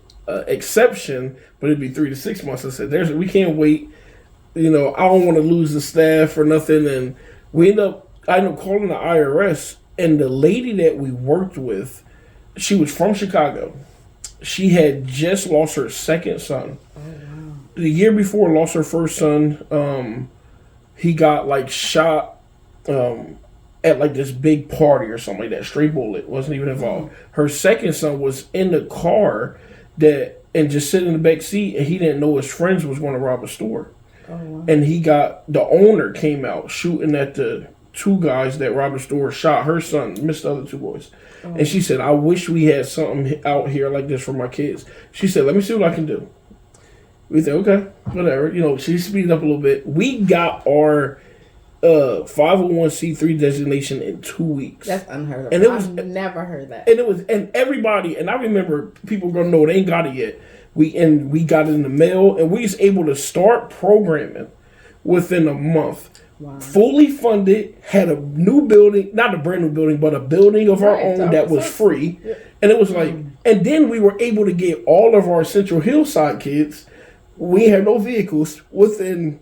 exception, but it'd be 3 to 6 months. I said, we can't wait. You know, I don't want to lose the staff or nothing. And I ended up calling the IRS, and the lady that we worked with, she was from Chicago. She had just lost her second son. The year before, lost her first son. He got, like, shot at, like, this big party or something like that. Straight bullet, wasn't even involved. Her second son was in the car and just sitting in the back seat, and he didn't know his friends was going to rob a store. And the owner came out shooting at the 2 guys that robbed the store, shot her son, missed the other 2 boys. And she said, I wish we had something out here like this for my kids. She said, let me see what I can do. We said, okay, whatever. You know, she speeded up a little bit. We got our 501c3 designation in 2 weeks. That's unheard of. And I've never heard that. And everybody, and I remember people gonna know they ain't got it yet. We got it in the mail, and we was able to start programming within a month. Wow. Fully funded, had a new building, not a brand new building, but a building of our own that was free. And it was like, and then we were able to get all of our Central Hillside kids. We had no vehicles. Within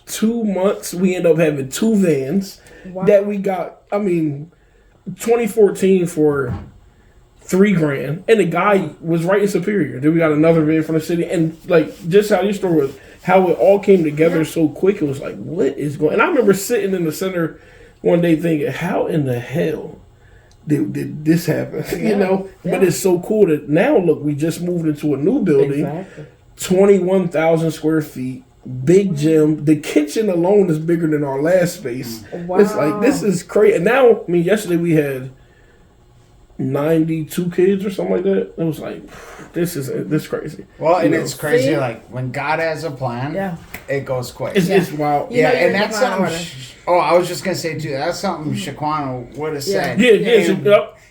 2 months, we ended up having 2 vans that we got, 2014 for $3,000, and the guy was right in Superior. Then we got another van from the city, and, like, just how your story was, how it all came together so quick. It was like, what is going? And I remember sitting in the center one day thinking, how in the hell did this happen? You know, but it's so cool that now look, we just moved into a new building, 21,000 square feet. Big gym. The kitchen alone is bigger than our last space. Wow. It's like, this is crazy. And now, yesterday we had 92 kids or something like that. It was like, this is crazy. Well, and it's crazy. Like, when God has a plan, it goes quick. It's wild. And that's Oh, I was just gonna say too. That's something Shaquana would have said.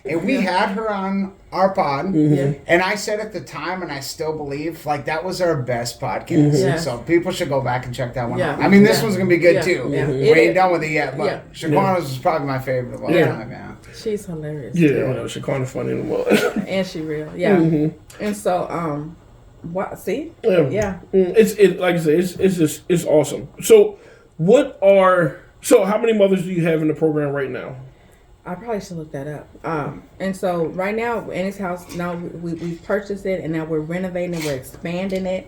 And we had her on our pod, and I said at the time, and I still believe, like, that was our best podcast. Yeah. So people should go back and check that one out. I mean, this one's gonna be good too. Yeah. We ain't done with it yet, but Shaquana's is probably my favorite of all time. Yeah, she's hilarious. Yeah, Shaquana's funny in the world, and she real. Yeah, and so what? See, it's like I said, it's awesome. So how many mothers do you have in the program right now? I probably should look that up. And so right now, Annie's house, now we purchased it, and now we're renovating it, we're expanding it.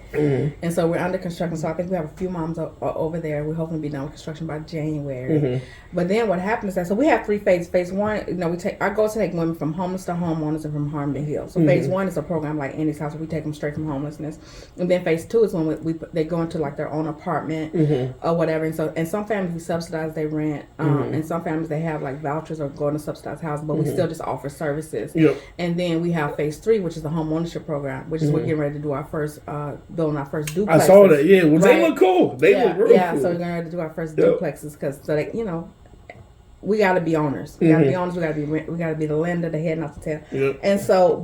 And so we're under construction. So I think we have a few moms over there. We're hoping to be done with construction by January. But then what happens is that, so we have 3 phases. Phase 1, our goal is to take women from homeless to homeowners and from harm to heal. So phase 1 is a program like Annie's house, where we take them straight from homelessness. And then phase 2 is when they go into like their own apartment or whatever. And some families we subsidize their rent, and some families they have like vouchers or go into subsidized housing, but we still just offer services. And then we have phase 3, which is the home ownership program, which is we're getting ready to do our first building our first duplexes. I saw that. Well, they look cool. They look real cool. So we're getting ready to do our first duplexes because we got to be owners. We got to be owners. We got to be the lender, the head, not the tail. And so,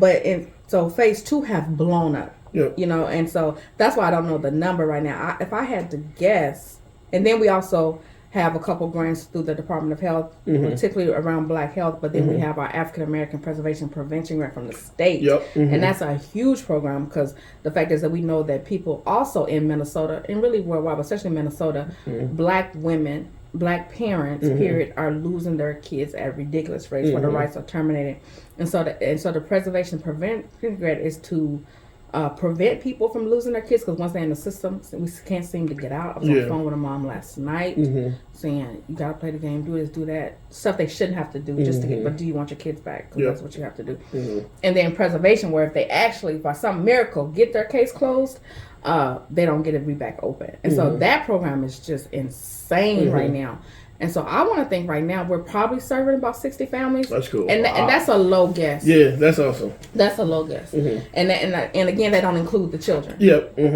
phase 2 have blown up. And so that's why I don't know the number right now. If I had to guess, and then we also have a couple grants through the Department of Health, particularly around Black health, but then we have our African American Preservation Prevention grant from the state. And that's a huge program because the fact is that we know that people also in Minnesota, and really worldwide, but especially Minnesota, Black women, Black parents, period, are losing their kids at ridiculous rates where the rights are terminated. And so the Preservation Prevention grant is to prevent people from losing their kids, because once they're in the system, we can't seem to get out. I was on the phone with a mom last night saying, you gotta play the game, do this, do that, stuff they shouldn't have to do just to get, but do you want your kids back? Because that's what you have to do. And then preservation, where if they actually, by some miracle, get their case closed, they don't get it back open. And so that program is just insane right now. And so I want to think right now we're probably serving about 60 families. That's cool. And that's a low guess. Yeah, that's awesome. That's a low guess. And again, that don't include the children.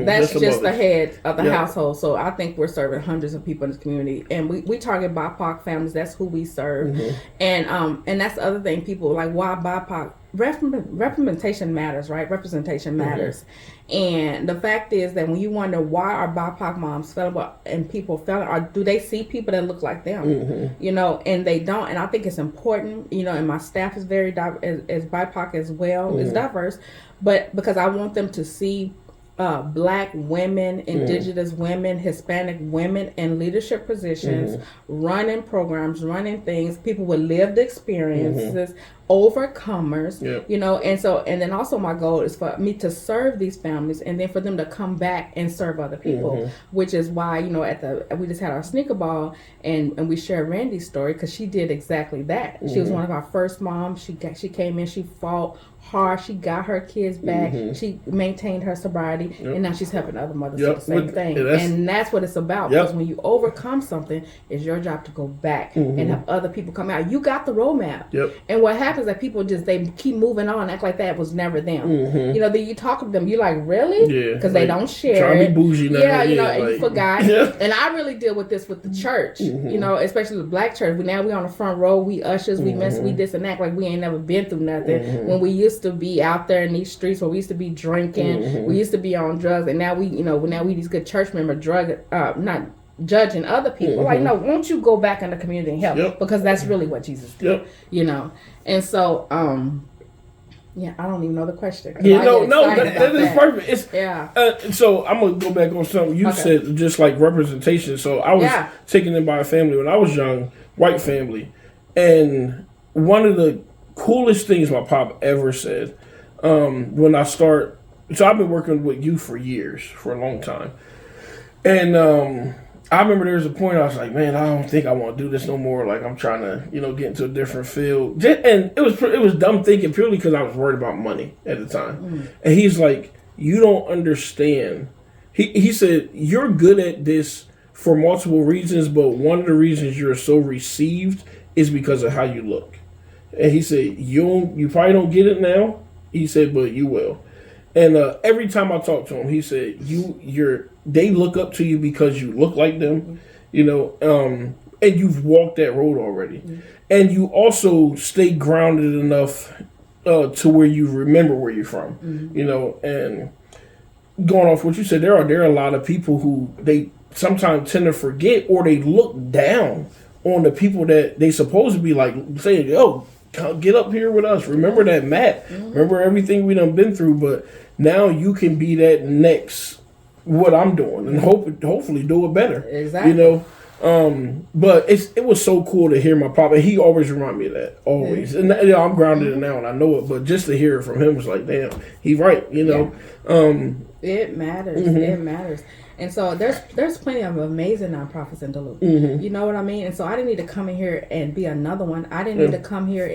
That's just the head of the household. So I think we're serving hundreds of people in this community. And we target BIPOC families. That's who we serve. And that's the other thing, people like, why BIPOC? Representation matters, right? Representation matters. And the fact is that when you wonder why are BIPOC moms failing and people failing, or do they see people that look like them? And they don't. And I think it's important, and my staff is very as BIPOC as well, is diverse, but because I want them to see Black women, Indigenous women, Hispanic women in leadership positions, running programs, running things, people with lived experiences, overcomers, and then also my goal is for me to serve these families and then for them to come back and serve other people, which is why, we just had our sneaker ball and we shared Randy's story because she did exactly that. She was one of our first moms. She came in, she fought hard, she got her kids back, she maintained her sobriety, and now she's helping other mothers do the same thing. And that's what it's about, because when you overcome something, it's your job to go back and have other people come out. You got the roadmap. And what happens is that people they keep moving on, act like that was never them. Then you talk to them, you're like, really? Because they don't share it. Be bougie now. And you forgot. And I really deal with this with the church, especially the Black church. Now we on the front row, we ushers, we mess, we this and that, like we ain't never been through nothing. When we used to be out there in these streets, where we used to be drinking, we used to be on drugs, and now we these good church members, not judging other people. Like, no, won't you go back in the community and help? Because that's really what Jesus did. And so, I don't even know the question. That is perfect. So I'm gonna go back on something you said, just like representation. So I was taken in by a family when I was young, white family, and one of the coolest things my pop ever said when I start. So I've been working with youth for years, for a long time, and I remember there was a point I was like, man, I don't think I want to do this no more. Like, I'm trying to, get into a different field. And it was dumb thinking purely because I was worried about money at the time. And he's like, you don't understand. He said, you're good at this for multiple reasons, but one of the reasons you're so received is because of how you look. And he said, you probably don't get it now. He said, but you will. And every time I talk to him, he said, they look up to you because you look like them. and you've walked that road already, and you also stay grounded enough to where you remember where you're from, and going off what you said, there are a lot of people who they sometimes tend to forget, or they look down on the people that they supposed to be like saying, yo, get up here with us. Remember that map. Remember everything we done been through. But now you can be that next what I'm doing and hopefully do it better. Exactly. But it was so cool to hear my papa. He always remind me of that. Always. And I'm grounded in now and I know it. But just to hear it from him was like, damn, he's right. It matters. It matters. And so there's plenty of amazing nonprofits in Duluth. You know what I mean? And so I didn't need to come in here and be another one. I didn't need to come here.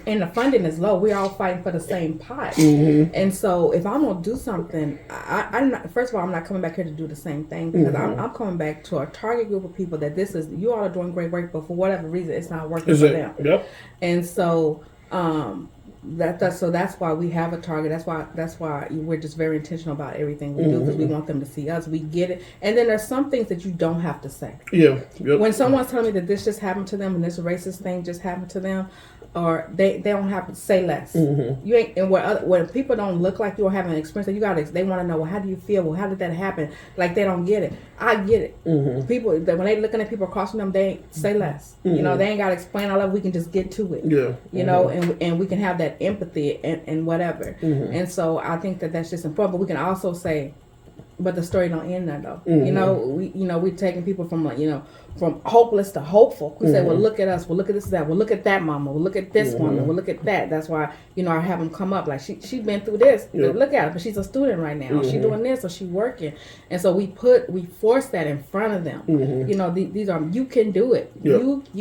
And the funding is low. We're all fighting for the same pot. And so if I'm going to do something, I'm not, first of all, I'm not coming back here to do the same thing. Because I'm coming back to a target group of people that you all are doing great work, but for whatever reason, it's not working for them. Yep. And so... that's why we have a target. That's why we're just very intentional about everything we do, because we want them to see us. We get it. And then there's some things that you don't have to say. Yeah. Yep. When someone's telling me that this just happened to them and this racist thing just happened to them, or they don't have to say less. You ain't, and when people don't look like you or have an experience that they want to know, well, how do you feel? Well, how did that happen? Like they don't get it. I get it. People when they looking at people across from them, they ain't say less. They ain't got to explain all of it. We can just get to it. Yeah. And we can have that empathy and whatever. And so I think that's just important. But we can also say, but the story don't end there though. We're taking people from from hopeless to hopeful. We say, well, look at us. Well, look at this, that. Well, look at that mama. Well, look at this woman. Well, look at that. That's why, I have them come up like she's been through this. Look at her, but she's a student right now. She's doing this, or she's working. And so we force that in front of them. These are, you can do it.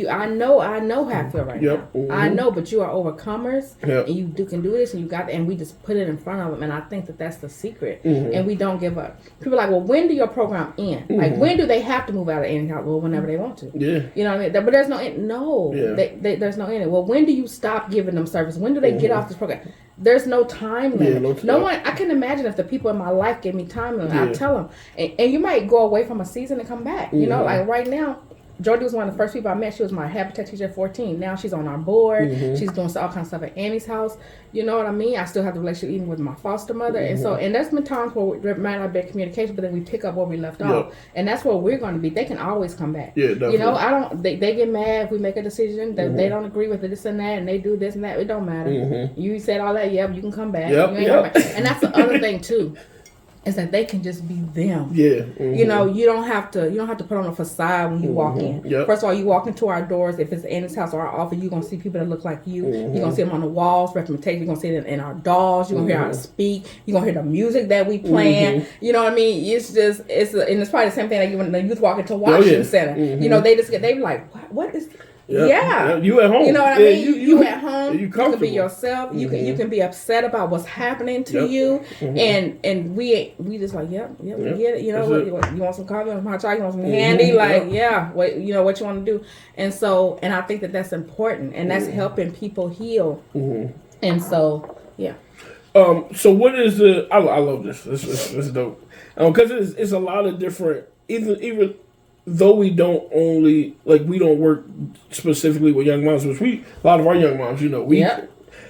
I know how I feel right now. I know, but you are overcomers, and you can do this, and we just put it in front of them. And I think that's the secret. And we don't give up. People are like, well, when do your program end? Like, when do they have to move out of any house? Well, whenever they want to. You know what I mean? But there's no end. No. There's no end. Well, when do you stop giving them service? When do they get off this program? There's no time limit. No one. I can imagine if the people in my life gave me time limit. I tell them, and you might go away from a season and come back. Like right now, Jordy was one of the first people I met. She was my habitat teacher at 14. Now she's on our board. She's doing all kinds of stuff at Annie's house. You know what I mean? I still have the relationship even with my foster mother. And so, and there's been times where there might not be communication, but then we pick up where we left off. And that's where we're going to be. They can always come back. Yeah, definitely. They get mad if we make a decision that they don't agree with this and that, and they do this and that. It don't matter. You said all that. Yep, you can come back. And that's the other thing too. Is that they can just be them. Yeah. You don't have to put on a facade when you walk in. First of all, you walk into our doors, if it's Annie's house or our office, you're gonna see people that look like you. You're gonna see them on the walls, representation, you're gonna see it in our dolls, you're gonna hear how to speak, you're gonna hear the music that we playing. You know what I mean? It's just and it's probably the same thing like when the youth walk into Washington Center. They be like, what is you at home. You know what I mean? You at home. You can be yourself. You can be upset about what's happening to you, and we just like we get it. You want some coffee, some hot chocolate, you want some candy, what you want to do, and I think that's important, and that's helping people heal, and so So what is the? I love this. This is dope, because it's a lot of different even. Though we don't work specifically with young moms, which a lot of our young moms,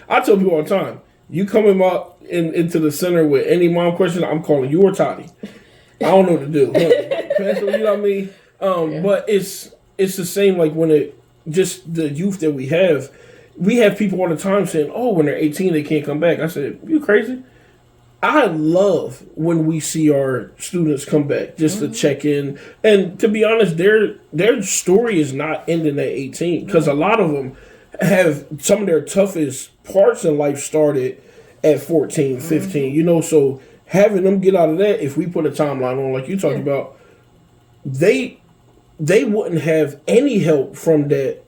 I tell people all the time, you coming up into the center with any mom question, I'm calling you or Toddy. I don't know what to do. You know what I mean? But it's the same like when just the youth that we have people all the time saying, oh, when they're 18, they can't come back. I said, you crazy? I love when we see our students come back just to check in. And to be honest, their story is not ending at 18 because a lot of them have some of their toughest parts in life started at 14, 15, so having them get out of that, if we put a timeline on like you talked about, they wouldn't have any help from that,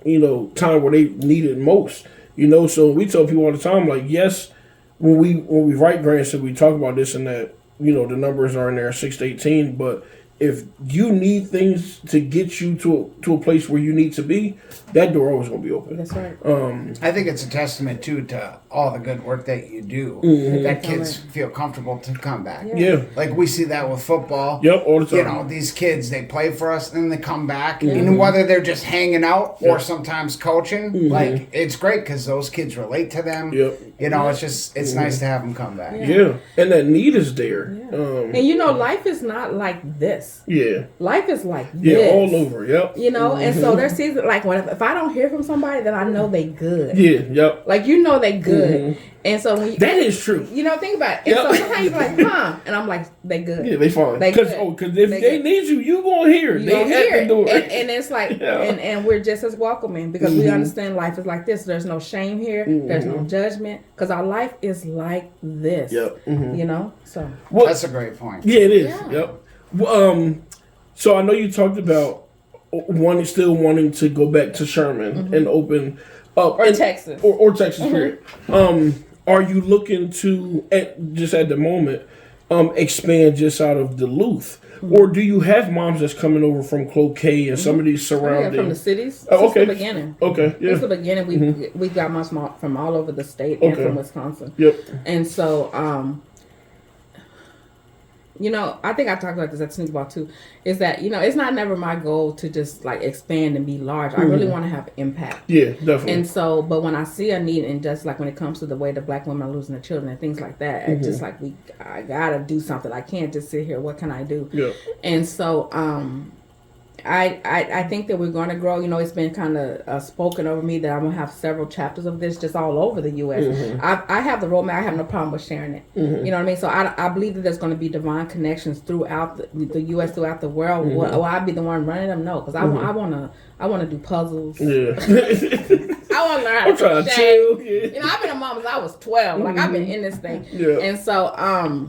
time where they needed most, so we tell people all the time, like, yes, when we write grants and we talk about this and that, the numbers are in there 6 to 18, but if you need things to get you to a place where you need to be, that door always gonna be open. That's right. I think it's a testament too to all the good work that you do. That kids feel comfortable to come back. Yeah. Like we see that with football. Yep, all the time. You know, these kids, they play for us and then they come back. And whether they're just hanging out or sometimes coaching, like it's great because those kids relate to them. Yep. You know, it's nice to have them come back. Yeah. And that need is there. Yeah. And you know, life is not like this. Yeah. Life is like this. Yeah, all over. Yep. You know, and so there's seasons like if I don't hear from somebody, then I know they good. Yeah. Yep. Like you know they good. And so when that is true. You know, think about it. And so sometimes you're like, huh? And I'm like, they good. Yeah, they fine. Because if they need you, you gonna hear. You they gonna hear at the door. And it's like, and we're just as welcoming because we understand life is like this. There's no shame here. There's no judgment because our life is like this. Yep. You know, so that's a great point. Yeah, it is. Yeah. Yep. So I know you talked about still wanting to go back to Sherman and open up Texas or Texas. Period. Are you looking to at the moment expand just out of Duluth, or do you have moms that's coming over from Cloquet and some of these surrounding from the cities? Oh, okay. Since the beginning. Okay, yeah. Since the beginning, we got moms from all over the state and from Wisconsin. Yep. And so, you know, I think I talked about this at Sneak Ball too, is that, you know, it's not never my goal to just like expand and be large. I really want to have impact. Yeah, definitely. And so, but when I see a need, and just like when it comes to the way the Black women are losing their children and things like that, it's just like I gotta do something. I can't just sit here. What can I do? Yeah. And so, I think that we're going to grow. You know, it's been kind of spoken over me that I'm going to have several chapters of this just all over the U.S. I have the roadmap. I have no problem with sharing it. You know what I mean? So I believe that there's going to be divine connections throughout the U.S., throughout the world. Will I be the one running them? No, because I want to do puzzles. Yeah. I want to learn how to crochet. Yeah. You know, I've been a mom since I was 12. Like, I've been in this thing. Yeah. And so,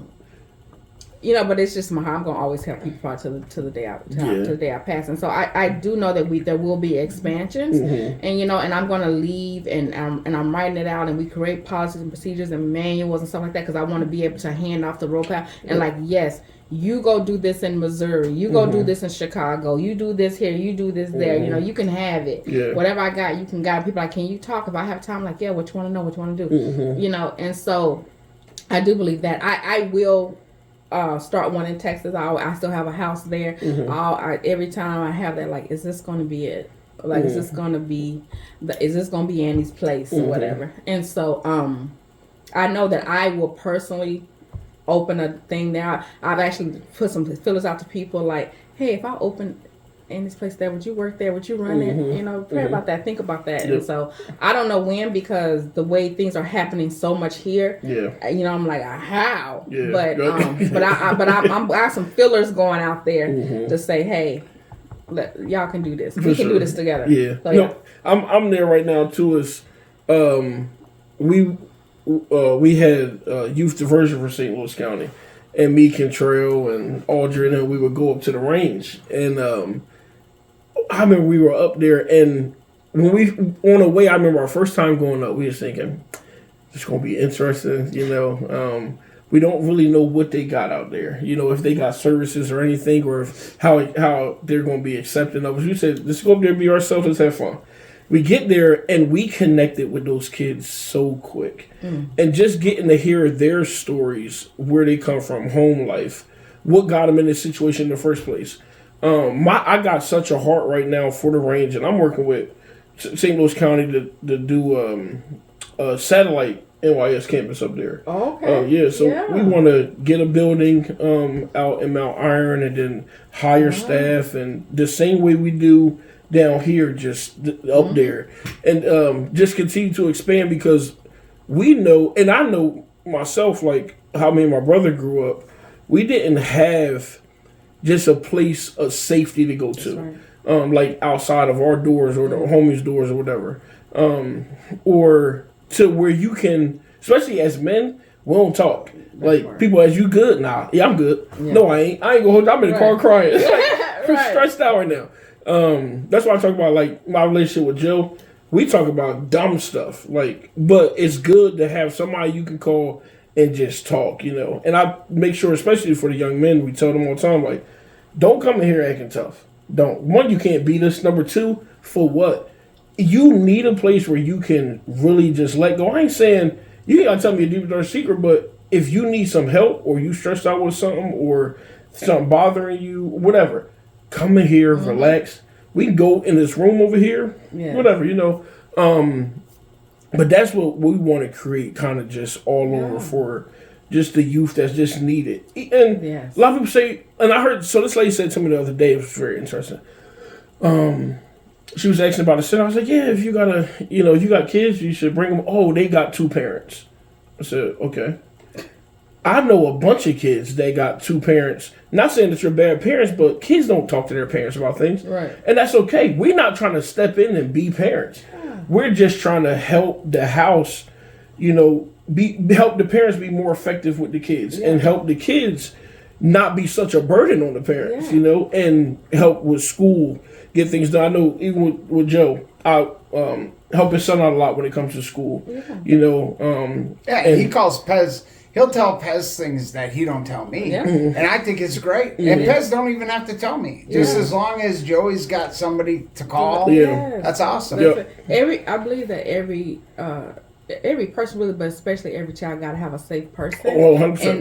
you know, but it's just my heart. I'm gonna always help people out to the day I pass. And so I do know that there will be expansions, and you know, and I'm gonna leave and I'm writing it out, and we create policies and procedures and manuals and stuff like that because I want to be able to hand off the rope out and like, yes, you go do this in Missouri, you go do this in Chicago, you do this here, you do this there. You know, you can have it. Yeah. Whatever I got, you can guide. People like, can you talk? If I have time, like, yeah, what you want to know, what you want to do. You know, and so I do believe that I will. Start one in Texas. I still have a house there. Every time I have that, like, is this going to be it? Like, is this going to be Annie's place or whatever? And so, I know that I will personally open a thing there. I've actually put some fillers out to people like, hey, if I open Annie's place there, would you work there? Would you run it? You know, pray about that. Think about that. Yep. And so I don't know when, because the way things are happening so much here. Yeah. You know, I'm like, how? Yeah. But I got some fillers going out there to say, hey, y'all can do this. We can do this together. Yeah. So, no, I'm there right now too. Is we had youth diversion for St. Louis County, and me, Cantrell, and Audrey, and we would go up to the range, and I remember we were up there, and when we on the way, I remember our first time going up, we were thinking, it's going to be interesting, you know. We don't really know what they got out there, you know, if they got services or anything, or if, how they're going to be accepting of us. We said, let's go up there, be ourselves, let's have fun. We get there, and we connected with those kids so quick. And just getting to hear their stories, where they come from, home life, what got them in this situation in the first place. I got such a heart right now for the range, and I'm working with St. Louis County to do a satellite NYS campus up there. Oh, okay. We want to get a building out in Mount Iron, and then hire staff, and the same way we do down here, just up there, and just continue to expand, because we know, and I know myself, like how me and my brother grew up, we didn't have just a place of safety to go to, like outside of our doors or the homies' doors or whatever, or to where you can, especially as men, we don't talk. Like, people, as you good? Nah, yeah, I'm good. Yeah. No, I ain't gonna hold you. I'm in the car crying. It's like, I'm stressed out right now. That's why I talk about, like, my relationship with Joe. We talk about dumb stuff, like, but it's good to have somebody you can call and just talk, you know. And I make sure, especially for the young men, we tell them all the time, like, don't come in here acting tough. Don't. One, you can't beat us. Number two, for what? You need a place where you can really just let go. I ain't saying you ain't gotta tell me a deep dark secret, but if you need some help or you stressed out with something or something bothering you, whatever, come in here, relax. We can go in this room over here, whatever, you know. But that's what we want to create, kind of just all over for just the youth that's just needed. And a lot of people say, and I heard, so this lady said to me the other day, it was very interesting. She was asking about a sin. I was like, yeah, if you got kids, you should bring them. Oh, they got 2 parents. I said, okay. I know a bunch of kids that got 2 parents. Not saying that you're bad parents, but kids don't talk to their parents about things. Right. And that's okay. We're not trying to step in and be parents. Yeah. We're just trying to help the house, help the parents be more effective with the kids and help the kids not be such a burden on the parents, and help with school, get things done. I know even with Joe, I help his son out a lot when it comes to school. Yeah. He calls Pez. He'll tell Pez things that he don't tell me, and I think it's great. And Pez don't even have to tell me, just as long as Joey's got somebody to call. Yeah, that's awesome. I believe that every person really, but especially every child, got to have a safe person,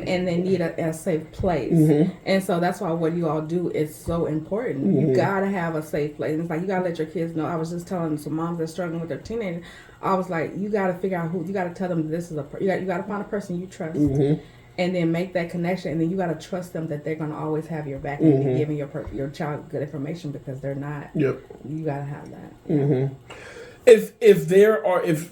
and they need a safe place. And so that's why what you all do is so important. You got to have a safe place. And it's like you got to let your kids know. I was just telling some moms that are struggling with their teenagers, I was like, you got to figure out you got to tell them this is you got to find a person you trust, and then make that connection, and then you got to trust them that they're going to always have your back and be giving your child good information, because they're not. You got to have that. If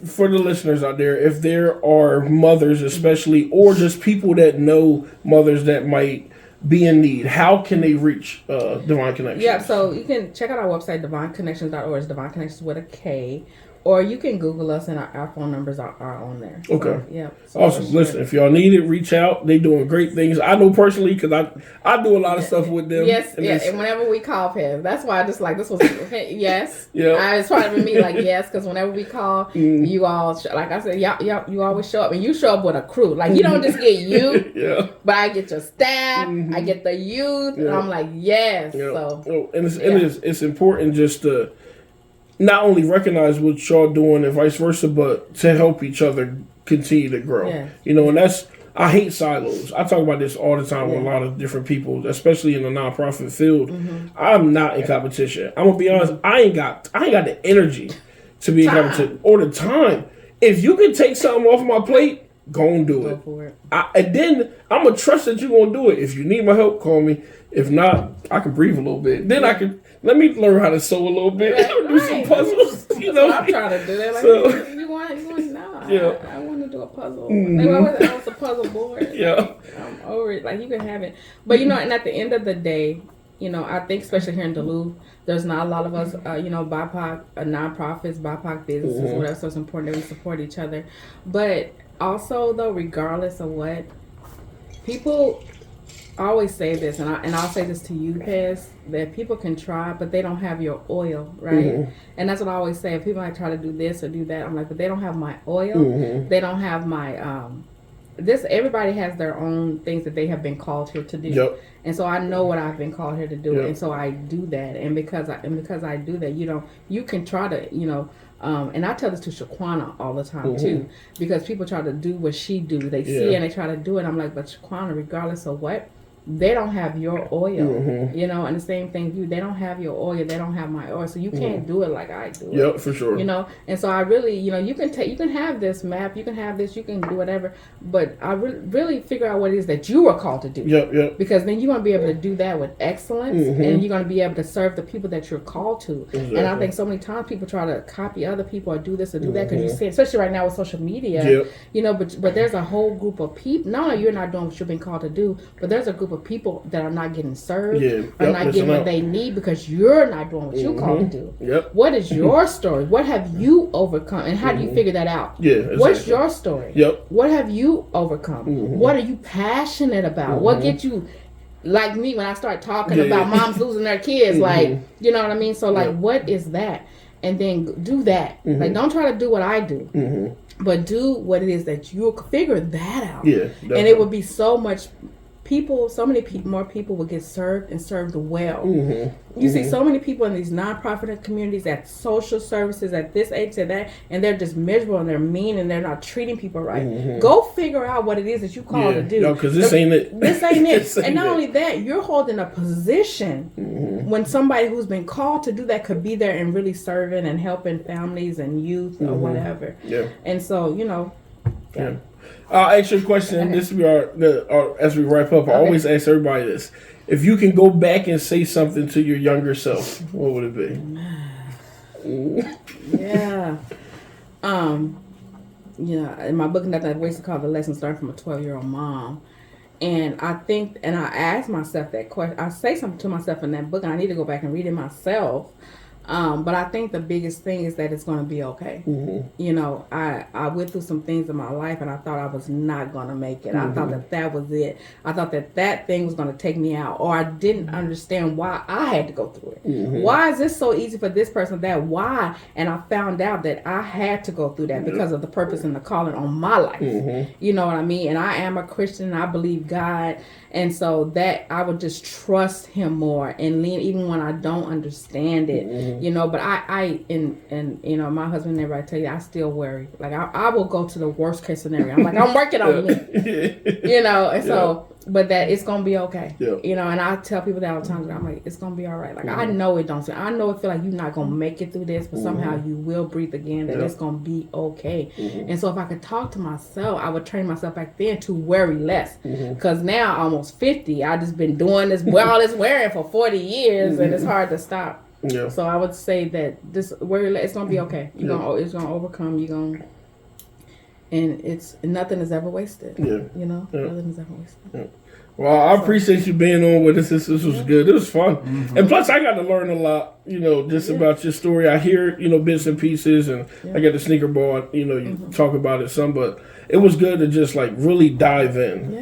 for the listeners out there, if there are mothers especially, or just people that know mothers that might be in need, how can they reach Divine Konnections? Yeah, so you can check out our website, divinekonnections.org. It's Divine Konnections with a K. Or you can Google us, and our phone numbers are on there. So, okay. Awesome. Listen, if y'all need it, reach out. They doing great things. I know personally, because I do a lot of stuff with them. Yes, and whenever we call Pez, that's why I just like, this was, yes. It's probably me, like, yes, because whenever we call, you all, like I said, you always show up. And you show up with a crew. Like, you don't just get you, but I get your staff, I get the youth, and I'm like, yes. So, and it's important just to not only recognize what y'all doing and vice versa, but to help each other continue to grow. And that's, I hate silos. I talk about this all the time with a lot of different people, especially in the nonprofit field. I'm not in competition. I'm gonna be honest. I ain't got the energy to be in competition or the time. If you can take something off my plate, go and do it. For it. And then I'm gonna trust that you're gonna do it. If you need my help, call me. If not, I can breathe a little bit. Then I can. Let me learn how to sew a little bit. Do some puzzles. I'm trying to do that. Like, so, you want no. I want to do a puzzle. I was a puzzle board. I'm over it. Like, you can have it. But, and at the end of the day, I think especially here in Duluth, there's not a lot of us, BIPOC, nonprofits, BIPOC businesses, whatever. So it's important that we support each other. But also, though, regardless of what, people always say this, and I'll say this to you, Pez, that people can try, but they don't have your oil, right? And that's what I always say. If people might try to do this or do that, I'm like, but they don't have my oil. They don't have my everybody has their own things that they have been called here to do. And so I know what I've been called here to do, and so I do that. And because I do that, you can try to, and I tell this to Shaquana all the time too, because people try to do what she do. They see and they try to do it. I'm like, but Shaquana, regardless of what, they don't have your oil, and the same thing, they don't have your oil, they don't have my oil, so you can't do it like I do it. Yep, for sure. And so I really, you can have this map, you can have this, you can do whatever, but I really figure out what it is that you are called to do. Yep. Because then you're going to be able to do that with excellence, and you're going to be able to serve the people that you're called to. Exactly. And I think so many times people try to copy other people or do this or do that, because you see, especially right now with social media, but there's a whole group of people, not only you're not doing what you've been called to do, but there's a group of people that are not getting served, are not getting what they need, because you're not doing what you're called to do. What is your story? What have you overcome, and how do you figure that out? Exactly. What's your story? What have you overcome? What are you passionate about? What gets you, like me, when I start talking about moms losing their kids, like, you know what I mean? So like, what is that? And then do that. Like, don't try to do what I do, but do what it is that you'll figure that out. And it would be so much so many more people will get served and served well. You see so many people in these nonprofit communities at social services at this age to that, and they're just miserable and they're mean and they're not treating people right. Go figure out what it is that you call to do. No, because this ain't it. This ain't it. And not only that, you're holding a position when somebody who's been called to do that could be there and really serving and helping families and youth or whatever. Yeah. And so, you know. Yeah. I'll ask you a question. This we as we wrap up. I always ask everybody this: if you can go back and say something to your younger self, what would it be? Yeah. In my book, Nothing I've Wasted, called The Lessons Learned from a 12-Year-Old Mom. And I think, and I ask myself that question. I say something to myself in that book, and I need to go back and read it myself. But I think the biggest thing is that it's going to be okay. You know, I went through some things in my life and I thought I was not going to make it. I thought that was it. I thought that thing was going to take me out, or I didn't understand why I had to go through it. Why is this so easy for this person? Why? And I found out that I had to go through that because of the purpose and the calling on my life. You know what I mean? And I am a Christian and I believe God. And so that I would just trust him more and lean even when I don't understand it. You know, but I you know, my husband and everybody tell you, I still worry. Like I will go to the worst case scenario. I'm like, I'm working on me. You know, and so but that it's gonna be okay. You know, and I tell people that all the time. I'm like, it's gonna be all right. Like I know it don't. I know it feel like you're not gonna make it through this, but somehow you will breathe again. That it's gonna be okay. And so if I could talk to myself, I would train myself back then to worry less. Because now almost 50, I just been doing this all this wearing for 40 years, and it's hard to stop. So I would say that this worry less. It's gonna be okay. It's gonna overcome. And nothing is ever wasted. You know, nothing is ever wasted. Well, I appreciate you being on with us. This was good. It was fun. And plus, I got to learn a lot, you know, just about your story. I hear, you know, bits and pieces, and I got the sneaker ball, you know, you talk about it some, but it was good to just, like, really dive in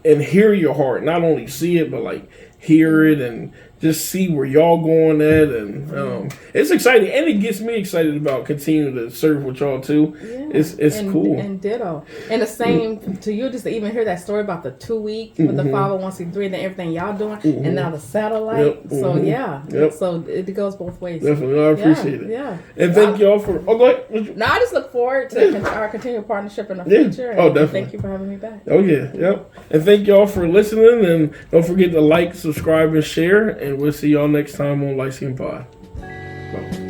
and hear your heart. Not only see it, but, like, hear it and just see where y'all going at, and it's exciting, and it gets me excited about continuing to serve with y'all too. It's cool. And ditto. And the same to you, just to even hear that story about the 2 week with the 501c3 and everything y'all doing, and now the satellite. So so it goes both ways. Definitely, I appreciate it. And thank y'all for. Oh, go ahead. No, I just look forward to our continued partnership in the future. Oh, definitely. Thank you for having me back. Oh yeah, and thank y'all for listening, and don't forget to like, subscribe, and share. And we'll see y'all next time on Light Skin Pod. Bye.